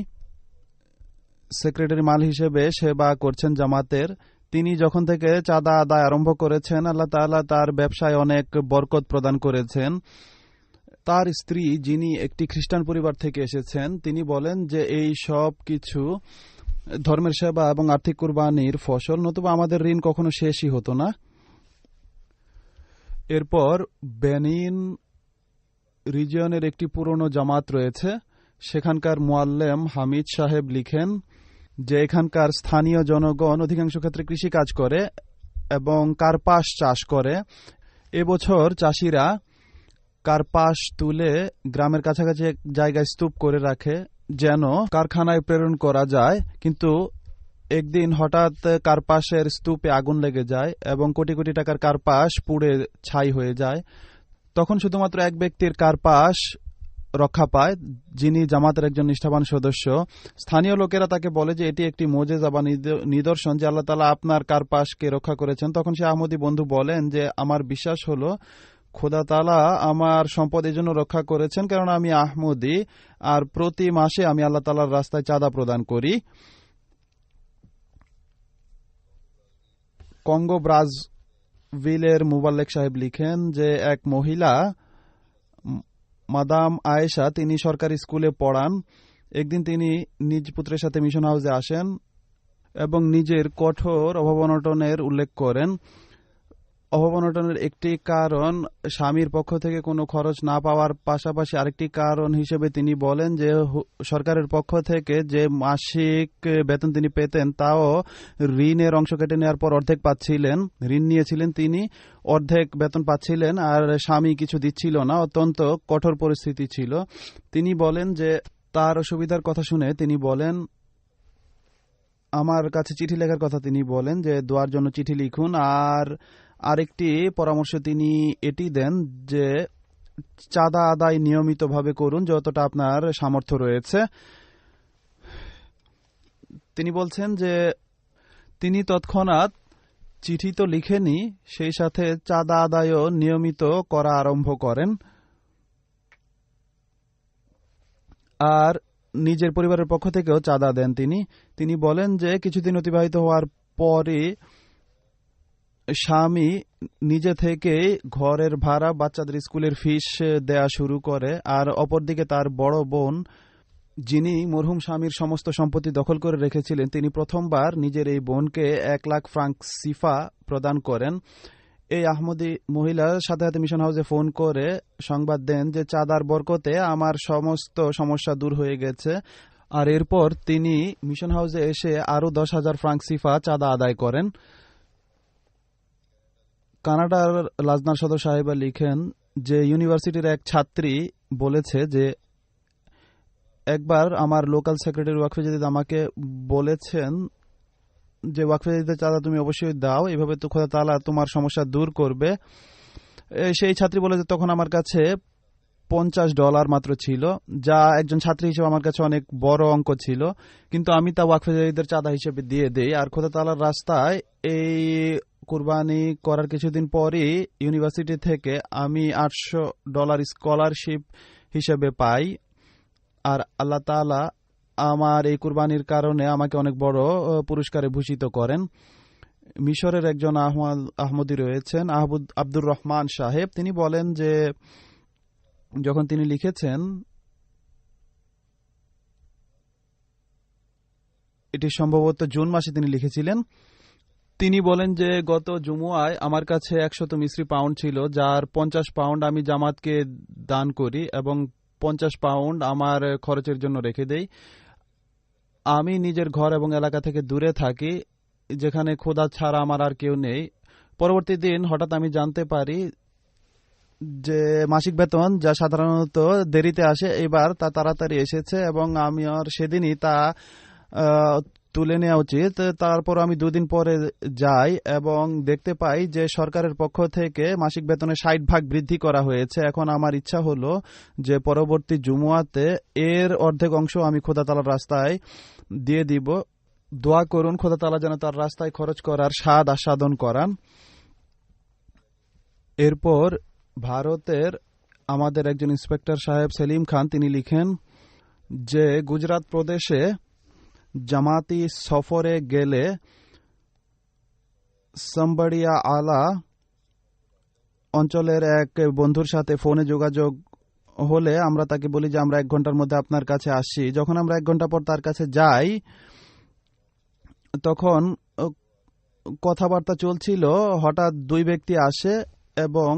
সেক্রেটারি মাল হিসেবে সেবা করছেন জামাতের। তিনি যখন থেকে চাঁদা আদায় আরম্ভ করেছেন, আল্লাহ তাআলা তার ব্যবসায় অনেক বরকত প্রদান করেছেন। তার স্ত্রী, যিনি একটি খ্রিস্টান পরিবার থেকে এসেছেন, তিনি বলেন যে এই সব কিছু ধর্মের সেবা এবং আর্থিক কুরবানির ফসল, নতুবা আমাদের ঋণ কখনো শেষই হতো না। এরপর বেনিন রিজিয়নের একটি পুরনো জামাত রয়েছে, সেখানকার মুআল্লেম হামিদ সাহেব লিখেন যে এখানকার স্থানীয় জনগণ অধিকাংশ ক্ষেত্রে কৃষিকাজ করে এবং কার্পাস চাষ করে। এবছর চাষিরা কার্পাস তুলে গ্রামের কাছাকাছি এক জায়গায় স্তূপ করে রাখে যেন কারখানায় প্রেরণ করা যায়, কিন্তু একদিন হঠাৎ কার্পাসের স্তূপে আগুন লেগে যায় এবং কোটি কোটি টাকার কার্পাস পুড়ে ছাই হয়ে যায়। তখন শুধুমাত্র এক ব্যক্তির কার্পাস রক্ষা পায়, যিনি জামাতের একজন নিষ্ঠাবান সদস্য। স্থানীয় লোকেরা তাকে বলে যে এটি একটি মুজিজা বা নিদর্শন যে আল্লাহ তাআলা আপনার কার্পাসকে রক্ষা করেছেন। তখন সে আহমদী বন্ধু বলেন যে আমার বিশ্বাস হলো খোদা তাআলা আমার সম্পদ এই জন্য রক্ষা করেছেন কারণ আমি আহমদী, আর প্রতি মাসে আমি আল্লাহ তাআলার রাস্তায় চাঁদা প্রদান করি। কঙ্গো ব্রাজভিলের মুবাল্লেগ সাহেব লিখেন যে এক মহিলা মাদাম আয়েশা, তিনি সরকারি স্কুলে পড়ান। একদিন তিনি নিজ পুত্রের সাথে মিশন হাউসে আসেন এবং নিজের কঠোর অভাব অনটনের উল্লেখ করেন। অভাব অনটনের একটি কারণ স্বামীর পক্ষ থেকে কোনো খরচ না পাওয়ার পাশাপাশি আরেকটি কারণ হিসেবে তিনি বলেন যে সরকারের পক্ষ থেকে যে মাসিক বেতন তিনি পেতেন তাও ঋণের অংশ কেটে নেওয়ার পর অর্ধেক পাচ্ছিলেন। ঋণ নিয়েছিলেন তিনি, অর্ধেক বেতন পাচ্ছিলেন আর স্বামী কিছু দিচ্ছিল না। অত্যন্ত কঠোর পরিস্থিতি ছিল। তিনি বলেন যে তার অসুবিধার কথা শুনে তিনি বলেন আমার কাছে চিঠি লেখার কথা, তিনি বলেন যে দোয়ার জন্য চিঠি লিখুন। আর আরেকটি পরামর্শ তিনি এটি দেন যে চাঁদা আদায় নিয়মিতভাবে করুন যতটা আপনার সামর্থ্য রয়েছে। তিনি বলছেন যে তিনি তৎক্ষণাৎ চিঠি তো লিখেনি, সেই সাথে চাঁদা আদায়ও নিয়মিত করা আরম্ভ করেন আর নিজের পরিবারের পক্ষ থেকেও চাঁদা দেন। তিনি বলেন যে কিছুদিন অতিবাহিত হওয়ার পরে স্বামী নিজে থেকে ঘরের ভাড়া, বাচ্চাদের স্কুলের ফিস দেয়া শুরু করে। আর অপরদিকে তার বড় বোন, যিনি মরহুম স্বামীর সমস্ত সম্পত্তি দখল করে রেখেছিলেন, তিনি প্রথমবার নিজের এই বোনকে 1 লাখ ফ্রাঙ্ক সিফা প্রদান করেন। এই আহমদী মহিলার সাথে সাথে মিশন হাউসে ফোন করে সংবাদ দেন যে চাঁদার বরকতে আমার সমস্ত সমস্যা দূর হয়ে গেছে। আর এরপর তিনি মিশন হাউসে এসে আরও 10,000 ফ্রাঙ্ক সিফা চাঁদা আদায় করেন। কানাডার লাজনার সদর সাহেবা লিখেন যে ইউনিভার্সিটির এক ছাত্রী বলেছে যে একবার আমার লোকাল সেক্রেটারি ওয়াকফে জাদিদ আমাকে বলেছেন যে ওয়াকফে জাদিদের চাঁদা তুমি অবশ্যই দাও, এভাবে তো খোদা তাআলা তোমার সমস্যা দূর করবে। সেই ছাত্রী বলে যে তখন আমার কাছে $50 মাত্র ছিল, যা একজন ছাত্রী হিসেবে আমার কাছে অনেক বড় অঙ্ক ছিল, কিন্তু আমি তা ওয়াকফে জাদিদের চাঁদা হিসেবে দিয়ে দেই। আর খোদা তাআলার রাস্তায় এই কুরবানি করার কিছুদিন পরই ইউনিভার্সিটি থেকে আমি $800 স্কলারশিপ হিসেবে পাই। আর আল্লাহ তাআলা আমার এই কুরবানির কারণে আমাকে অনেক বড় পুরস্কারে ভূষিত করেন। মিশরের একজন আহমদী রয়েছেন, আব্দুর রহমান সাহেব, তিনি বলেন যে যখন তিনি লিখেছেন, এটি সম্ভবত জুন মাসে তিনি লিখেছিলেন, তিনি বলেন যে গত জুমুয়ায় আমার কাছে 100 মিসরি পাউন্ড ছিল, যার 50 পাউন্ড আমি জামাতকে দান করি এবং 50 পাউন্ড আমার খরচের জন্য রেখে দেই। আমি নিজের ঘর এবং এলাকা থেকে দূরে থাকি, যেখানে খোদা ছাড়া আমার আর কেউ নেই। পরবর্তী দিন হঠাৎ আমি জানতে পারি যে মাসিক বেতন, যা সাধারণত দেরিতে আসে, এবার তা তাড়াতাড়ি এসেছে এবং আমি আর সেদিনই তা তুলে নেওয়া উচিত। তারপর আমি 2 দিন পরে যাই এবং দেখতে পাই যে সরকারের পক্ষ থেকে মাসিক বেতনে 60% বৃদ্ধি করা হয়েছে। এখন আমার ইচ্ছা হলো যে পরবর্তী জুমুয়াতে এর অর্ধেক অংশ আমি খোদা তাআলার রাস্তায় দিয়ে দিব। দোয়া করুন খোদা তাআলা যেন তার রাস্তায় খরচ করার স্বাদ আস্বাদন করান। এরপর ভারতের আমাদের একজন ইন্সপেক্টর সাহেব সেলিম খান, তিনি লিখেন যে গুজরাট প্রদেশে জামাতি সফরে গেলে সাম্বাড়িয়া আলা অঞ্চলের এক বন্ধুর সাথে ফোনে যোগাযোগ হলে আমরা তাকে বলি যে আমরা 1 ঘন্টার মধ্যে আপনার কাছে আসি। যখন আমরা 1 ঘন্টা পর তার কাছে যাই, তখন কথাবার্তা চলছিল, হঠাৎ 2 ব্যক্তি আসে এবং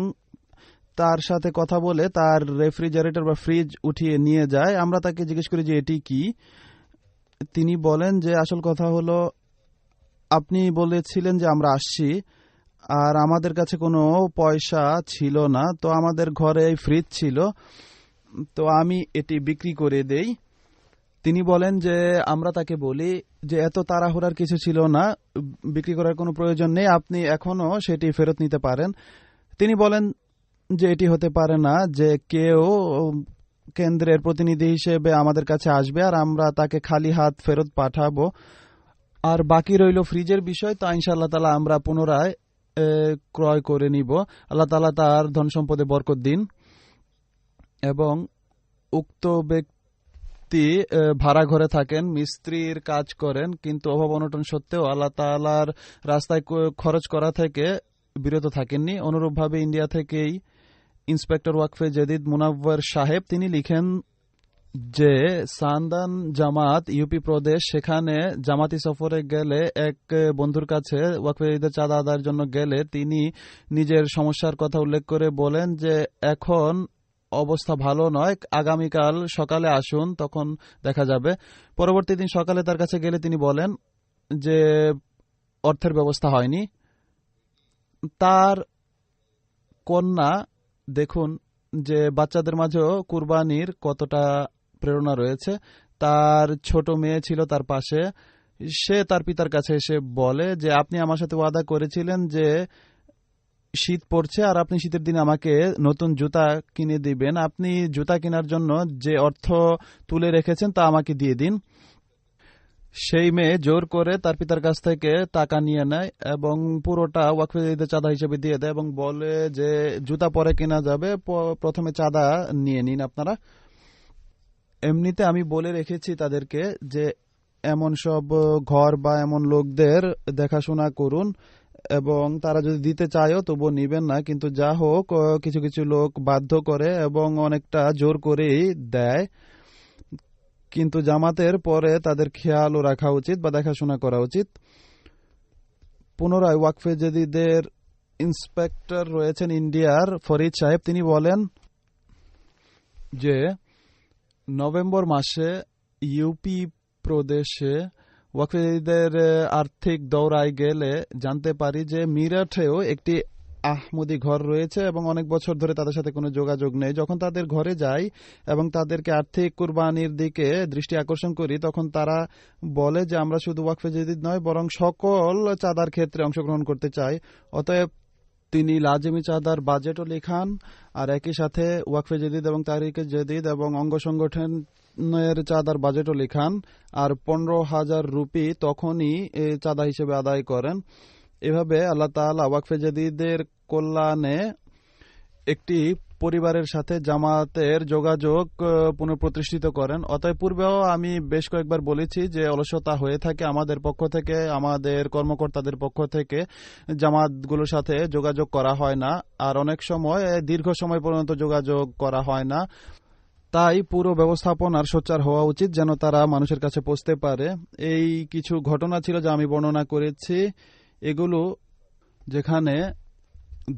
তার সাথে কথা বলে তার রেফ্রিজারেটর বা ফ্রিজ উঠিয়ে নিয়ে যায়। আমরা তাকে জিজ্ঞেস করি যে এটি কি। তিনি বলেন যে আসল কথা হলো, আপনি বলেছিলেন যে আমরা আসছি, আর আমাদের কাছে কোনো পয়সা ছিল না, তো আমাদের ঘরে এই ফ্রিজ ছিল, তো আমি এটি বিক্রি করে দেই। তিনি বলেন যে আমরা তাকে বলি যে এত তাড়াহুড়ার কিছু ছিল না, বিক্রি করার কোনো প্রয়োজন নেই, আপনি এখনো সেটি ফেরত নিতে পারেন। তিনি বলেন যে এটি হতে পারে না যে কেউ কেন্দ্রের প্রতিনিধি হিসেবে আমাদের কাছে আসবে আর আমরা তাকে খালি হাত ফেরত পাঠাবো। আর বাকি রইল ফ্রিজের বিষয়, তা ইনশাআল্লাহ তাআলা আমরা পুনরায় ক্রয় করে নিব। আল্লাহ তাআলা তার ধন সম্পদে বরকত দিন। এবং উক্ত ব্যক্তি ভাড়া ঘরে থাকেন, মিস্ত্রির কাজ করেন, কিন্তু অভাব অনটন সত্ত্বেও আল্লাহ তাআলার রাস্তায় খরচ করা থেকে বিরত থাকেননি। অনুরূপভাবে ইন্ডিয়া থেকেই ইন্সপেক্টর ওয়াকফে জাদিদ মুনাওয়ার সাহেব, তিনি লিখেন যে সান্দান জামাত ইউপি প্রদেশ, সেখানে জামাতি সফরে গেলে এক বন্ধুর কাছে ওয়াকফে জাদিদের চাঁদা আদায়ের জন্য গেলে তিনি নিজের সমস্যার কথা উল্লেখ করে বলেন যে এখন অবস্থা ভালো নয়, আগামীকাল সকালে আসুন, তখন দেখা যাবে। পরবর্তী দিন সকালে তার কাছে গেলে তিনি বলেন যে অর্থের ব্যবস্থা হয়নি। তার কন্যা, দেখুন যে বাচ্চাদের মাঝেও কুরবানির কতটা প্রেরণা রয়েছে। তার ছোট মেয়ে ছিল তার পাশে, সে তার পিতার কাছে এসে বলে যে আপনি আমার সাথে ওয়াদা করেছিলেন যে শীত পড়ছে আর আপনি শীতের দিনে আমাকে নতুন জুতা কিনে দিবেন, আপনি জুতা কেনার জন্য যে অর্থ তুলে রেখেছেন তা আমাকে দিয়ে দিন। সেই মেয়ে জোর করে তার পিতার কাছ থেকে টাকা নিয়ে নেয় এবং পুরোটা ওয়াকফে জাদিদের চাঁদা হিসেবে দিয়ে দেয় এবং বলে যে জুতা পরে কেনা যাবে, প্রথমে চাঁদা নিয়ে নিন আপনারা। এমনিতে আমি বলে রেখেছি তাদেরকে যে এমন সব ঘর বা এমন লোকদের দেখাশোনা করুন এবং তারা যদি দিতে চায়ও তবুও নিবেন না, কিন্তু যা হোক কিছু কিছু লোক বাধ্য করে এবং অনেকটা জোর করেই দেয়। কিন্তু জামাতের পরে তাদের খেয়ালও রাখা উচিত বা দেখাশোনা করা উচিত। পুনরায় ওয়াকফে জাদিদের ইন্সপেক্টর রয়েছেন ইন্ডিয়ার ফরিদ সাহেব, তিনি বলেন যে নভেম্বর মাসে ইউপি প্রদেশে ওয়াকফে জাদিদের আর্থিক দৌড়ায় গেলে জানতে পারি যে মিরাটেও একটি আহমদি ঘর রয়েছে এবং অনেক বছর ধরে তাদের সাথে কোনো যোগাযোগ নেই। যখন তাদের ঘরে যাই এবং তাদেরকে আর্থিক কুরবানির দিকে দৃষ্টি আকর্ষণ করি, তখন তারা বলে যে আমরা শুধু ওয়াকফে জাদিদ নয় বরং সকল চাঁদার ক্ষেত্রে অংশগ্রহণ করতে চাই। অতএব তিনি লাজিমি চাঁদার বাজেটও লেখান, আর একই সাথে ওয়াকফে জাদিদ এবং তাহরিকে জাদিদ এবং অঙ্গ সংগঠনের চাঁদার বাজেটও লেখান, আর 15,000 রুপি তখনই চাঁদা হিসেবে আদায় করেন। এভাবে আল্লাহ তাআলা ওয়াকফে জাদিদের কল্যাণে একটি পরিবারের সাথে জামাতের যোগাযোগ পুনঃপ্রতিষ্ঠিত করেন। অতএব পূর্বেও আমি বেশ কয়েকবার বলেছি যে অলসতা হয়ে থাকে আমাদের পক্ষ থেকে, আমাদের কর্মকর্তাদের পক্ষ থেকে জামাতগুলোর সাথে যোগাযোগ করা হয় না, আর অনেক সময় দীর্ঘ সময় পর্যন্ত যোগাযোগ করা হয় না। তাই পুরো ব্যবস্থাপনার সোচ্চার হওয়া উচিত যেন তারা মানুষের কাছে পৌঁছতে পারে। এই কিছু ঘটনা ছিল যা আমি বর্ণনা করেছি, এগুলো যেখানে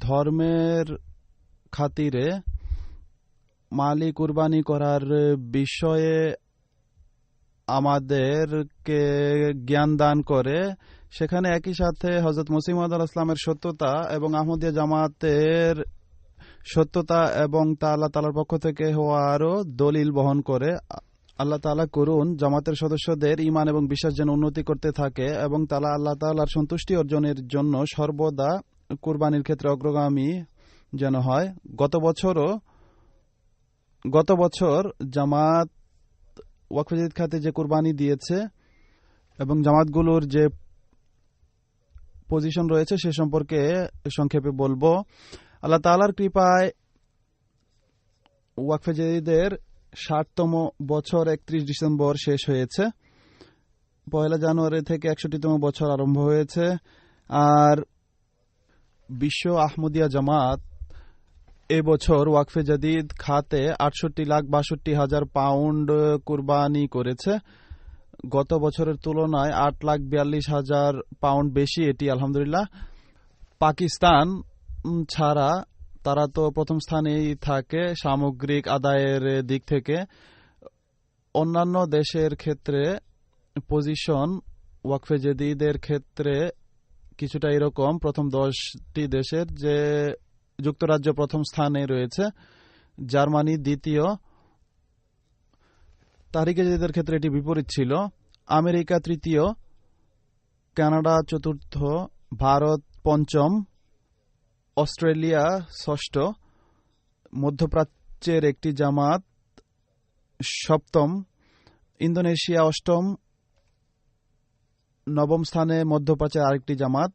ধর্মের খাতিরে মালি কুরবানি করার বিষয়ে আমাদেরকে জ্ঞান দান করে, সেখানে একই সাথে হযরত মসিহ মাউদ আলাইহিস সালামের সত্যতা এবং আহমদিয়া জামাতের সত্যতা এবং তা আল্লাহ তাআলার পক্ষ থেকে হওয়ারও দলিল বহন করে। আল্লাহ তাআলা করুন জামাতের সদস্যদের ঈমান এবং বিশ্বাস যেন উন্নতি করতে থাকে এবং তারা আল্লাহ তাআলার সন্তুষ্টি অর্জনের জন্য সর্বদা কুরবানির ক্ষেত্রে অগ্রগামী যেন হয়। গত বছর জামাত ওয়াকফে জাদিদ খাতে যে কুরবানি দিয়েছে এবং জামাতগুলোর যে পজিশন রয়েছে সে সম্পর্কে সংক্ষেপে বলবো। আল্লাহ তাআলার কৃপায় ওয়াকফে জাদিদের 60তম বছর 31 ডিসেম্বর শেষ হয়েছে। 1 জানুয়ারি থেকে 61তম বছর আরম্ভ হয়েছে। আর বিশ্ব আহমদিয়া জামাত এবছর ওয়াকফে জাদিদ খাতে 68,62,000 পাউন্ড কুরবানি করেছে। গত বছরের তুলনায় 8,42,000 পাউন্ড বেশি এটি, আলহামদুলিল্লাহ। পাকিস্তান ছাড়া তারা তো প্রথম স্থানেই থাকে সামগ্রিক আদায়ের দিক থেকে। অন্যান্য দেশের ক্ষেত্রে পজিশন ওয়াকফে জাদিদের ক্ষেত্রে কিছুটা এরকম। প্রথম 10টি দেশের যে যুক্তরাজ্য প্রথম স্থানে রয়েছে, জার্মানি দ্বিতীয়। তাহরিকে জাদিদের ক্ষেত্রে এটি বিপরীত ছিল। আমেরিকা তৃতীয়, কানাডা চতুর্থ, ভারত পঞ্চম, অস্ট্রেলিয়া ষষ্ঠ, মধ্যপ্রাচ্যের একটি জামাত সপ্তম, ইন্দোনেশিয়া অষ্টম, নবম স্থানে মধ্যপ্রাচ্যের আরেকটি জামাত,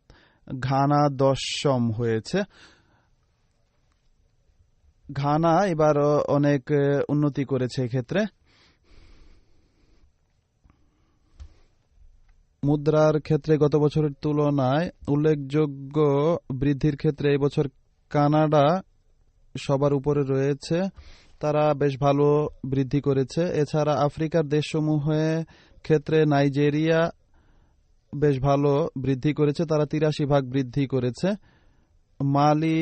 ঘানা 10ম হয়েছে। ঘানা এবার অনেক উন্নতি করেছে এক্ষেত্রে। মুদ্রার ক্ষেত্রে গত বছরের তুলনায় উল্লেখযোগ্য বৃদ্ধির ক্ষেত্রে এবছর কানাডা সবার উপরে রয়েছে, তারা বেশ ভালো বৃদ্ধি করেছে। এছাড়া আফ্রিকার দেশসমূহের ক্ষেত্রে নাইজেরিয়া বেশ ভালো বৃদ্ধি করেছে, তারা 83 ভাগ বৃদ্ধি করেছে। মালি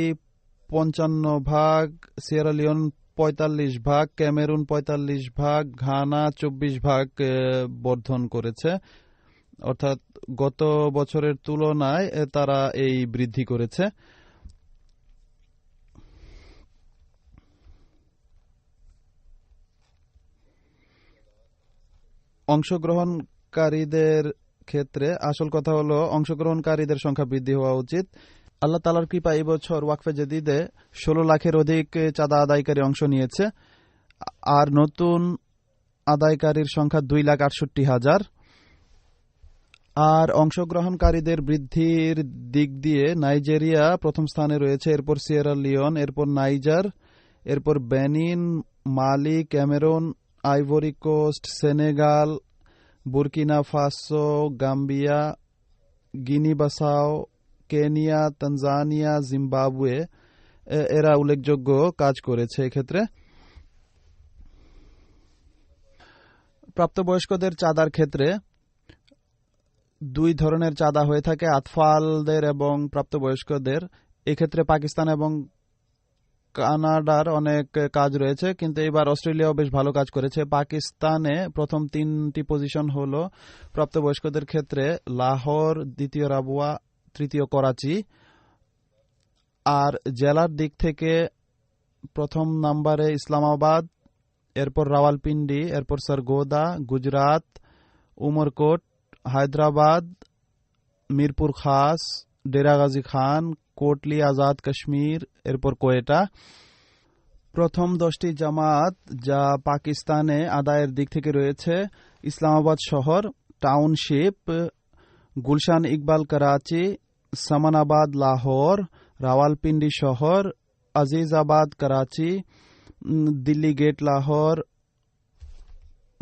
55 ভাগ, সিয়েরা লিওন 45 ভাগ, ক্যামেরুন 45 ভাগ, ঘানা 24 ভাগ বর্ধন করেছে। অর্থাৎ গত বছরের তুলনায় তারা এই বৃদ্ধি করেছে। অংশগ্রহণকারীদের ক্ষেত্রে আসল কথা হলো অংশগ্রহণকারীদের সংখ্যা বৃদ্ধি হওয়া উচিত। আল্লাহ তাআলার কৃপা এই বছর ওয়াকফে জাদিদে 16 লাখের অধিক চাঁদা আদায়কারী অংশ নিয়েছে, আর নতুন আদায়কারীর সংখ্যা 2,68,000। আর অংশগ্রহণকারীদের বৃদ্ধির দিক দিয়ে নাইজেরিয়া প্রথম স্থানে রয়েছে, এরপর সিয়েরা লিওন, এরপর নাইজার, এরপর Benin, Mali, Cameroon, Ivory Coast, Senegal, Burkina Faso, Gambia, Guinea Bissau, Kenya, Tanzania, Zimbabwe এরা উল্লেখযোগ্য কাজ করেছে এক্ষেত্রে। প্রাপ্তবয়স্কদের চাঁদার ক্ষেত্রে 2 ধরনের চাঁদা হয়ে থাকে, আতফালদের এবং প্রাপ্তবয়স্কদের। এক্ষেত্রে পাকিস্তান এবং কানাডার অনেক কাজ রয়েছে, কিন্তু এবার অস্ট্রেলিয়াও বেশ ভালো কাজ করেছে। পাকিস্তানে প্রথম 3টি পজিশন হলো প্রাপ্তবয়স্কদের ক্ষেত্রে লাহোর, দ্বিতীয় রাবুয়া, তৃতীয় করাচি। আর জেলার দিক থেকে প্রথম নম্বরে ইসলামাবাদ, এরপর রাওয়ালপিন্ডি, এরপর সরগোদা, গুজরাট, উমরকোট, হায়দ্রাবাদ, মিরপুর খাস, ডেরা গাজী খান, কোটলি আজাদ কাশ্মীর, এরপর কোয়েটা। প্রথম 10টি জামাত যা পাকিস্তানে আদায়ের দিক থেকে রয়েছে: ইসলামাবাদ শহর, টাউনশিপ, গুলশান ইকবাল করাচি, সামানাবাদ লাহোর, রাওয়ালপিন্ডি শহর, আজিজাবাদ করাচি, দিল্লি গেট লাহোর,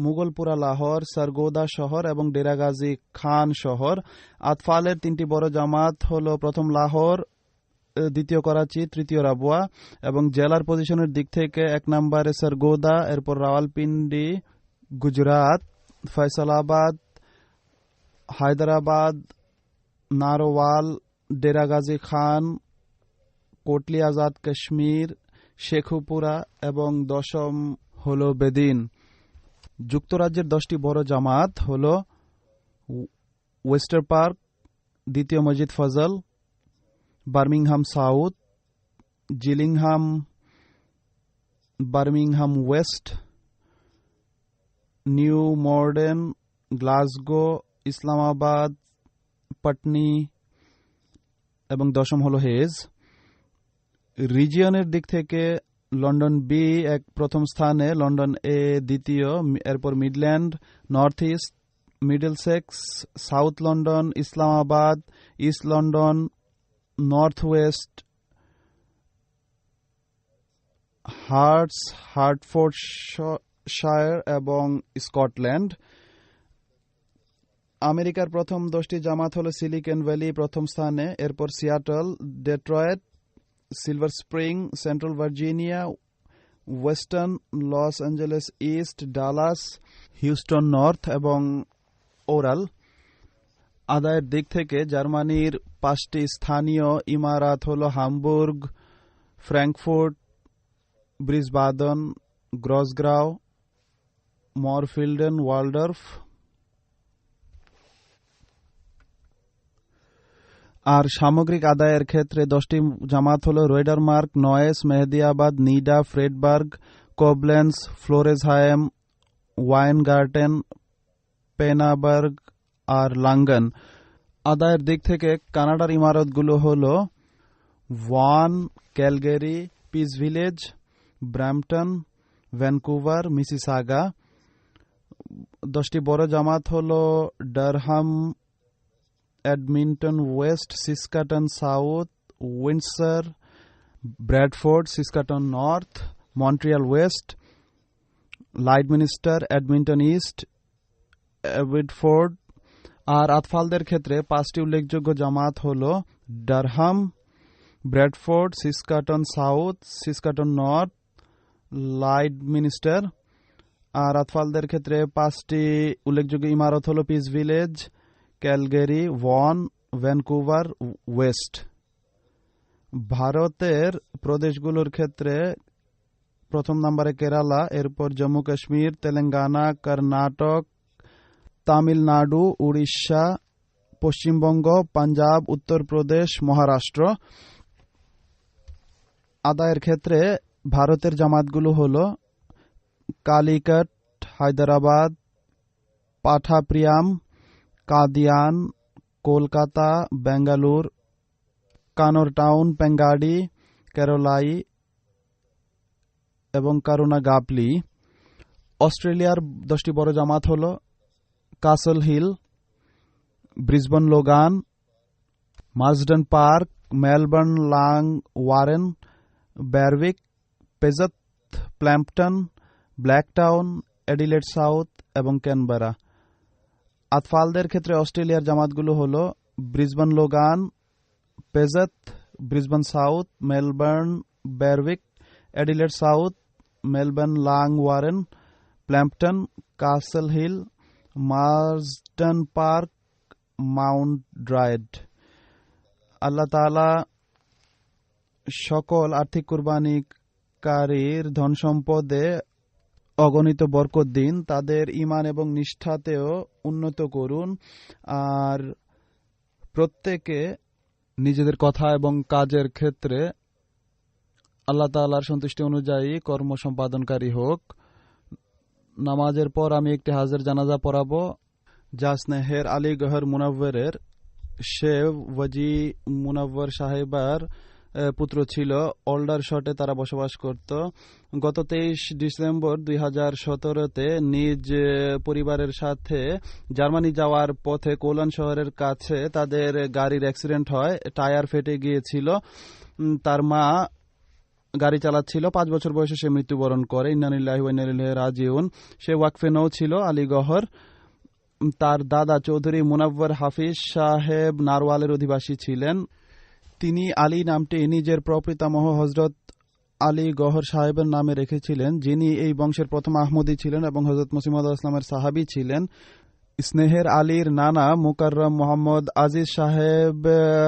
মুগলপুরা লাহোর, সরগোদা শহর এবং ডেরা গাজী খান শহর। আতফালের 3টি বড় জামাত হল: প্রথম লাহোর, দ্বিতীয় করাচি, তৃতীয় রাবুয়া। এবং জেলার পজিশনের দিক থেকে 1 নম্বরে সরগোদা, এরপর রাওয়ালপিন্ডি, গুজরাট, ফয়সালাবাদ, হায়দ্রাবাদ, নারোয়াল, ডেরা গাজী খান, কোটলি আজাদ কাশ্মীর, শেখুপুরা এবং 10ম হল বেদিন। যুক্তরাজ্যের 10টি বড় জামাত হল: ওয়েস্টার পার্ক, দ্বিতীয় মসজিদ Fazl, Birmingham South, Gillingham, Birmingham West, New Morden, Glasgow, Islamabad, Putney এবং 10ম হল হেজ। রিজিয়নের দিক থেকে লন্ডন বি প্রথম স্থানে, লন্ডন এ দ্বিতীয়, এরপর Midland, north east, Middlesex, south London, Islamabad, east London, north west, Herts, Hertfordshire এবং স্কটল্যান্ড। আমেরিকার প্রথম 10টি জামাত হল: সিলিকন ভ্যালি প্রথম স্থানে, এরপর Seattle, Detroit, silver spring, central Virginia, western Los Angeles east, Dallas, Houston north এবং ওরাল। আদায়ের দিক থেকে জার্মানির 5টি স্থানীয় ইমারাত হল: হামবুর্গ, ফ্র্যাঙ্কফুর্ট, ব্রিসবাদন, গ্রসগ্রাউ, মরফিল্ডেন, ওয়ালডর্ফ। আর সামগ্রিক আদায়ের ক্ষেত্রে 10টি জামাত হল: রোয়েডারমার্ক, নয়েস, মেহেদিয়াবাদ, নিডা, ফ্রেডবার্গ, কোবলেন্স, ফ্লোরেসহাইম, ওয়াইনগার্টেন, পেনাবার্গ আর লাঙ্গন। আদায়ের দিক থেকে কানাডার ইমারতগুলো হল: Vaughan, Calgary, Peace Village, Brampton, Vancouver, Mississauga. 10টি বড় জামাত হল: Durham, Edmonton West, Saskatoon South, Windsor, Bradford, Saskatoon North, Montreal West, Lloydminster, Edmonton East, Abbotsford. আর আতফালদের ক্ষেত্রে 5টি উল্লেখযোগ্য জামাত হল: Durham, Bradford, Saskatoon South, Saskatoon North, Lloydminster. আর আতফালদের ক্ষেত্রে 5টি উল্লেখযোগ্য ইমারত হল: Peace Village, Calgary, Vaughan, Vancouver West. ভারতের প্রদেশগুলোর ক্ষেত্রে প্রথম নম্বরে কেরালা, এরপর জম্মু কাশ্মীর, তেলেঙ্গানা, কর্ণাটক, তামিলনাড়ু, উড়িষ্যা, পশ্চিমবঙ্গ, পাঞ্জাব, উত্তরপ্রদেশ, মহারাষ্ট্র। আদায়ের ক্ষেত্রে ভারতের জামাতগুলো হল: কালিকট, হায়দ্রাবাদ, পাঠাপ্রিয়াম, কাদিয়ান, কলকাতা, বেঙ্গালুর, কানোর টাউন, পেঙ্গাডি, কেরলাই এবং কারুনাগাপলি। অস্ট্রেলিয়ার 10টি বড় জামাত হল: Castle Hill, Brisbane Logan, Marsden Park, Melbourne Langwarrin, Berwick, Perth, Plumpton, Blacktown, Adelaide South এবং ক্যানবেরা। আতফালদের ক্ষেত্রে অস্ট্রেলিয়ার জামাতগুলো হল: Brisbane Logan, Perth, Brisbane South, Melbourne, Berwick, Adelaide South, Melbourne Langwarrin, Plumpton, Castle Hill, Marsden Park, Mount Druitt. Allah তাআলা সকল আর্থিক কুরবানিকারীর ধন সম্পদে অগণিত বরকত দিন, তাদের ঈমান এবং নিষ্ঠাতেও উন্নত করুন, আর প্রত্যেকে নিজেদের কথা এবং কাজের ক্ষেত্রে আল্লাহ তাআলার সন্তুষ্টি অনুযায়ী কর্ম সম্পাদনকারী হোক। নামাজের পর আমি একটি হাজের জানাজা পড়াবো যা স্নেহের আলী গহর মুনাওয়ারের সে ওয়াজি মুনাওয়ার সাহেবার পুত্র ছিল। ওল্ডার শটে তারা বসবাস করত। গত 23 ডিসেম্বর 2017-তে নিজ পরিবারের সাথে জার্মানি যাওয়ার পথে কোলান শহরের কাছে তাদের গাড়ির অ্যাক্সিডেন্ট হয়। টায়ার ফেটে গিয়েছিল। তার মা গাড়ি চালাচ্ছিল। 5 বছর বয়সে সে মৃত্যুবরণ করে। ইন্না লিল্লাহি ওয়া ইন্না ইলাইহি রাজিউন। সে ওয়াকফে নৌ ছিল আলীগহর। তার দাদা চৌধুরী মুনাওয়ার হাফিজ সাহেব নারওয়ালের অধিবাসী ছিলেন। তিনি আলী নামটি নিজের প্রপিতামহ হযরত আলী গহর সাহেবের নামে রেখেছিলেন, যিনি এই বংশের প্রথম আহমদী ছিলেন এবং হযরত মুসলিম আলাইহিস সালামের সাহাবী ছিলেন। স্নেহের আলীর নানা মুকাররম মোহাম্মদ আজিজ সাহেব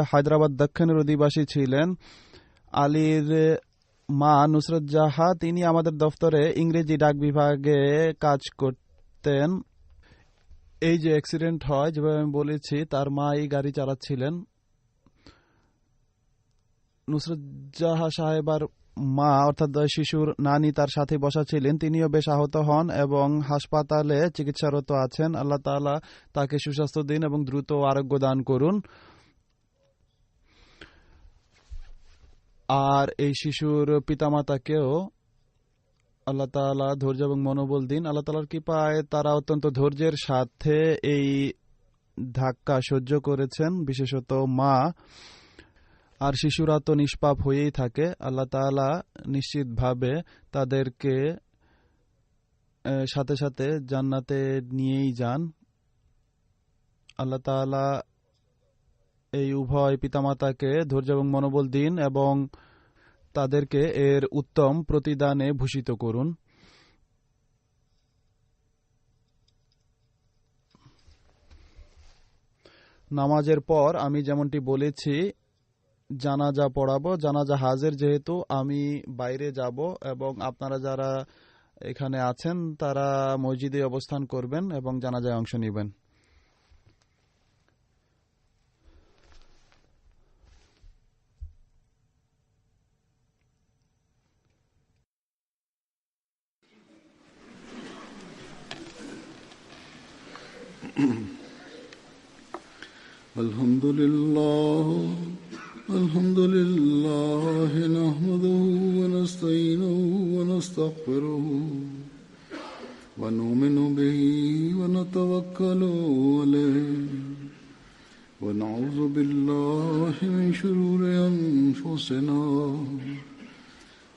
হায়দ্রাবাদ দক্ষিণের অধিবাসী ছিলেন। আলীর মা নুসরত জাহা, তিনি আমাদের দফতরে ইংরেজি ডাক বিভাগে কাজ করতেন। এই যে অ্যাক্সিডেন্ট হয়, যেভাবে আমি বলেছি, তার মা এই গাড়ি চালাচ্ছিলেন। নুসরত জাহা সাহেবার মা অর্থাৎ শিশুর নানি তার সাথে বসা ছিলেন। তিনিও বেশ আহত হন এবং হাসপাতালে চিকিৎসারত আছেন। আল্লাহ তাআলা তাকে সুস্বাস্থ্য দিন এবং দ্রুত আরোগ্য দান করুন। আর এই শিশুর পিতামাতাকেও আল্লাহ তাআলা ধৈর্য এবং মনোবল দিন। আল্লাহ তাআলার কৃপায় তারা অত্যন্ত ধৈর্যের সাথে এই ধাক্কা সহ্য করেছেন, বিশেষত মা। আর শিশুরা তো নিষ্পাপ হয়েই থাকে। আল্লাহ তাআলা নিশ্চিতভাবে তাদেরকে সাথে সাথে জান্নাতে নিয়েই যান। আল্লাহ তাআলা এই উভয় পিতামাতাকে ধৈর্য এবং মনোবল দিন এবং তাদেরকে এর উত্তম প্রতিদানে ভূষিত করুন। নামাজের পর আমি যেমনটি বলেছি জানাজা পড়াবো। জানাজা হাজের যেহেতু আমি বাইরে যাব এবং আপনারা যারা এখানে আছেন তারা মসজিদে অবস্থান করবেন এবং জানাজায় অংশ নেবেন। আলহামদুলিল্লাহ নাহমাদুহু ওয়া নাস্তাঈনুহু ওয়া নাস্তাগফিরুহু ওয়া নু'মিনু বিহি ওয়া নাতাওয়াক্কালু আলাইহি ওয়া নাউযু বিল্লাহি মিন শুরুরি আনফুসিনা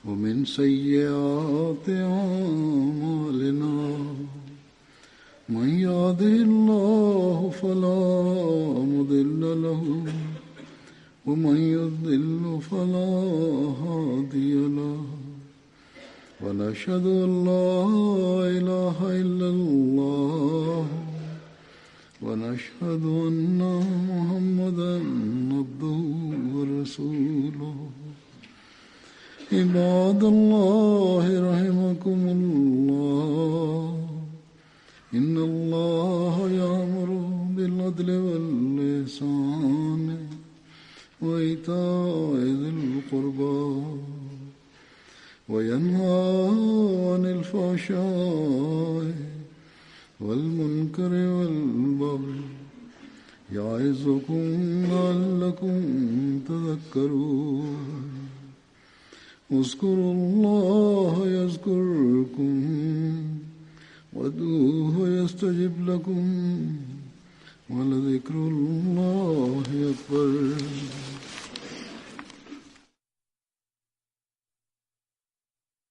ওয়া মিন সাইয়্যাতি আ'মালিনা। من يهده الله فلا مضل له ومن يضلل فلا هادي له ونشهد أن لا إله إلا الله ونشهد أن محمدا عبده ورسوله. عباد الله رحمكم الله إن الله يأمر بالعدل والإحسان وإيتاء ذي القربى وينهى عن الفحشاء والمنكر والبغي يعظكم لعلكم تذكرون. اذكروا الله يذكركم وادعوه يستجب لكم ولذكر الله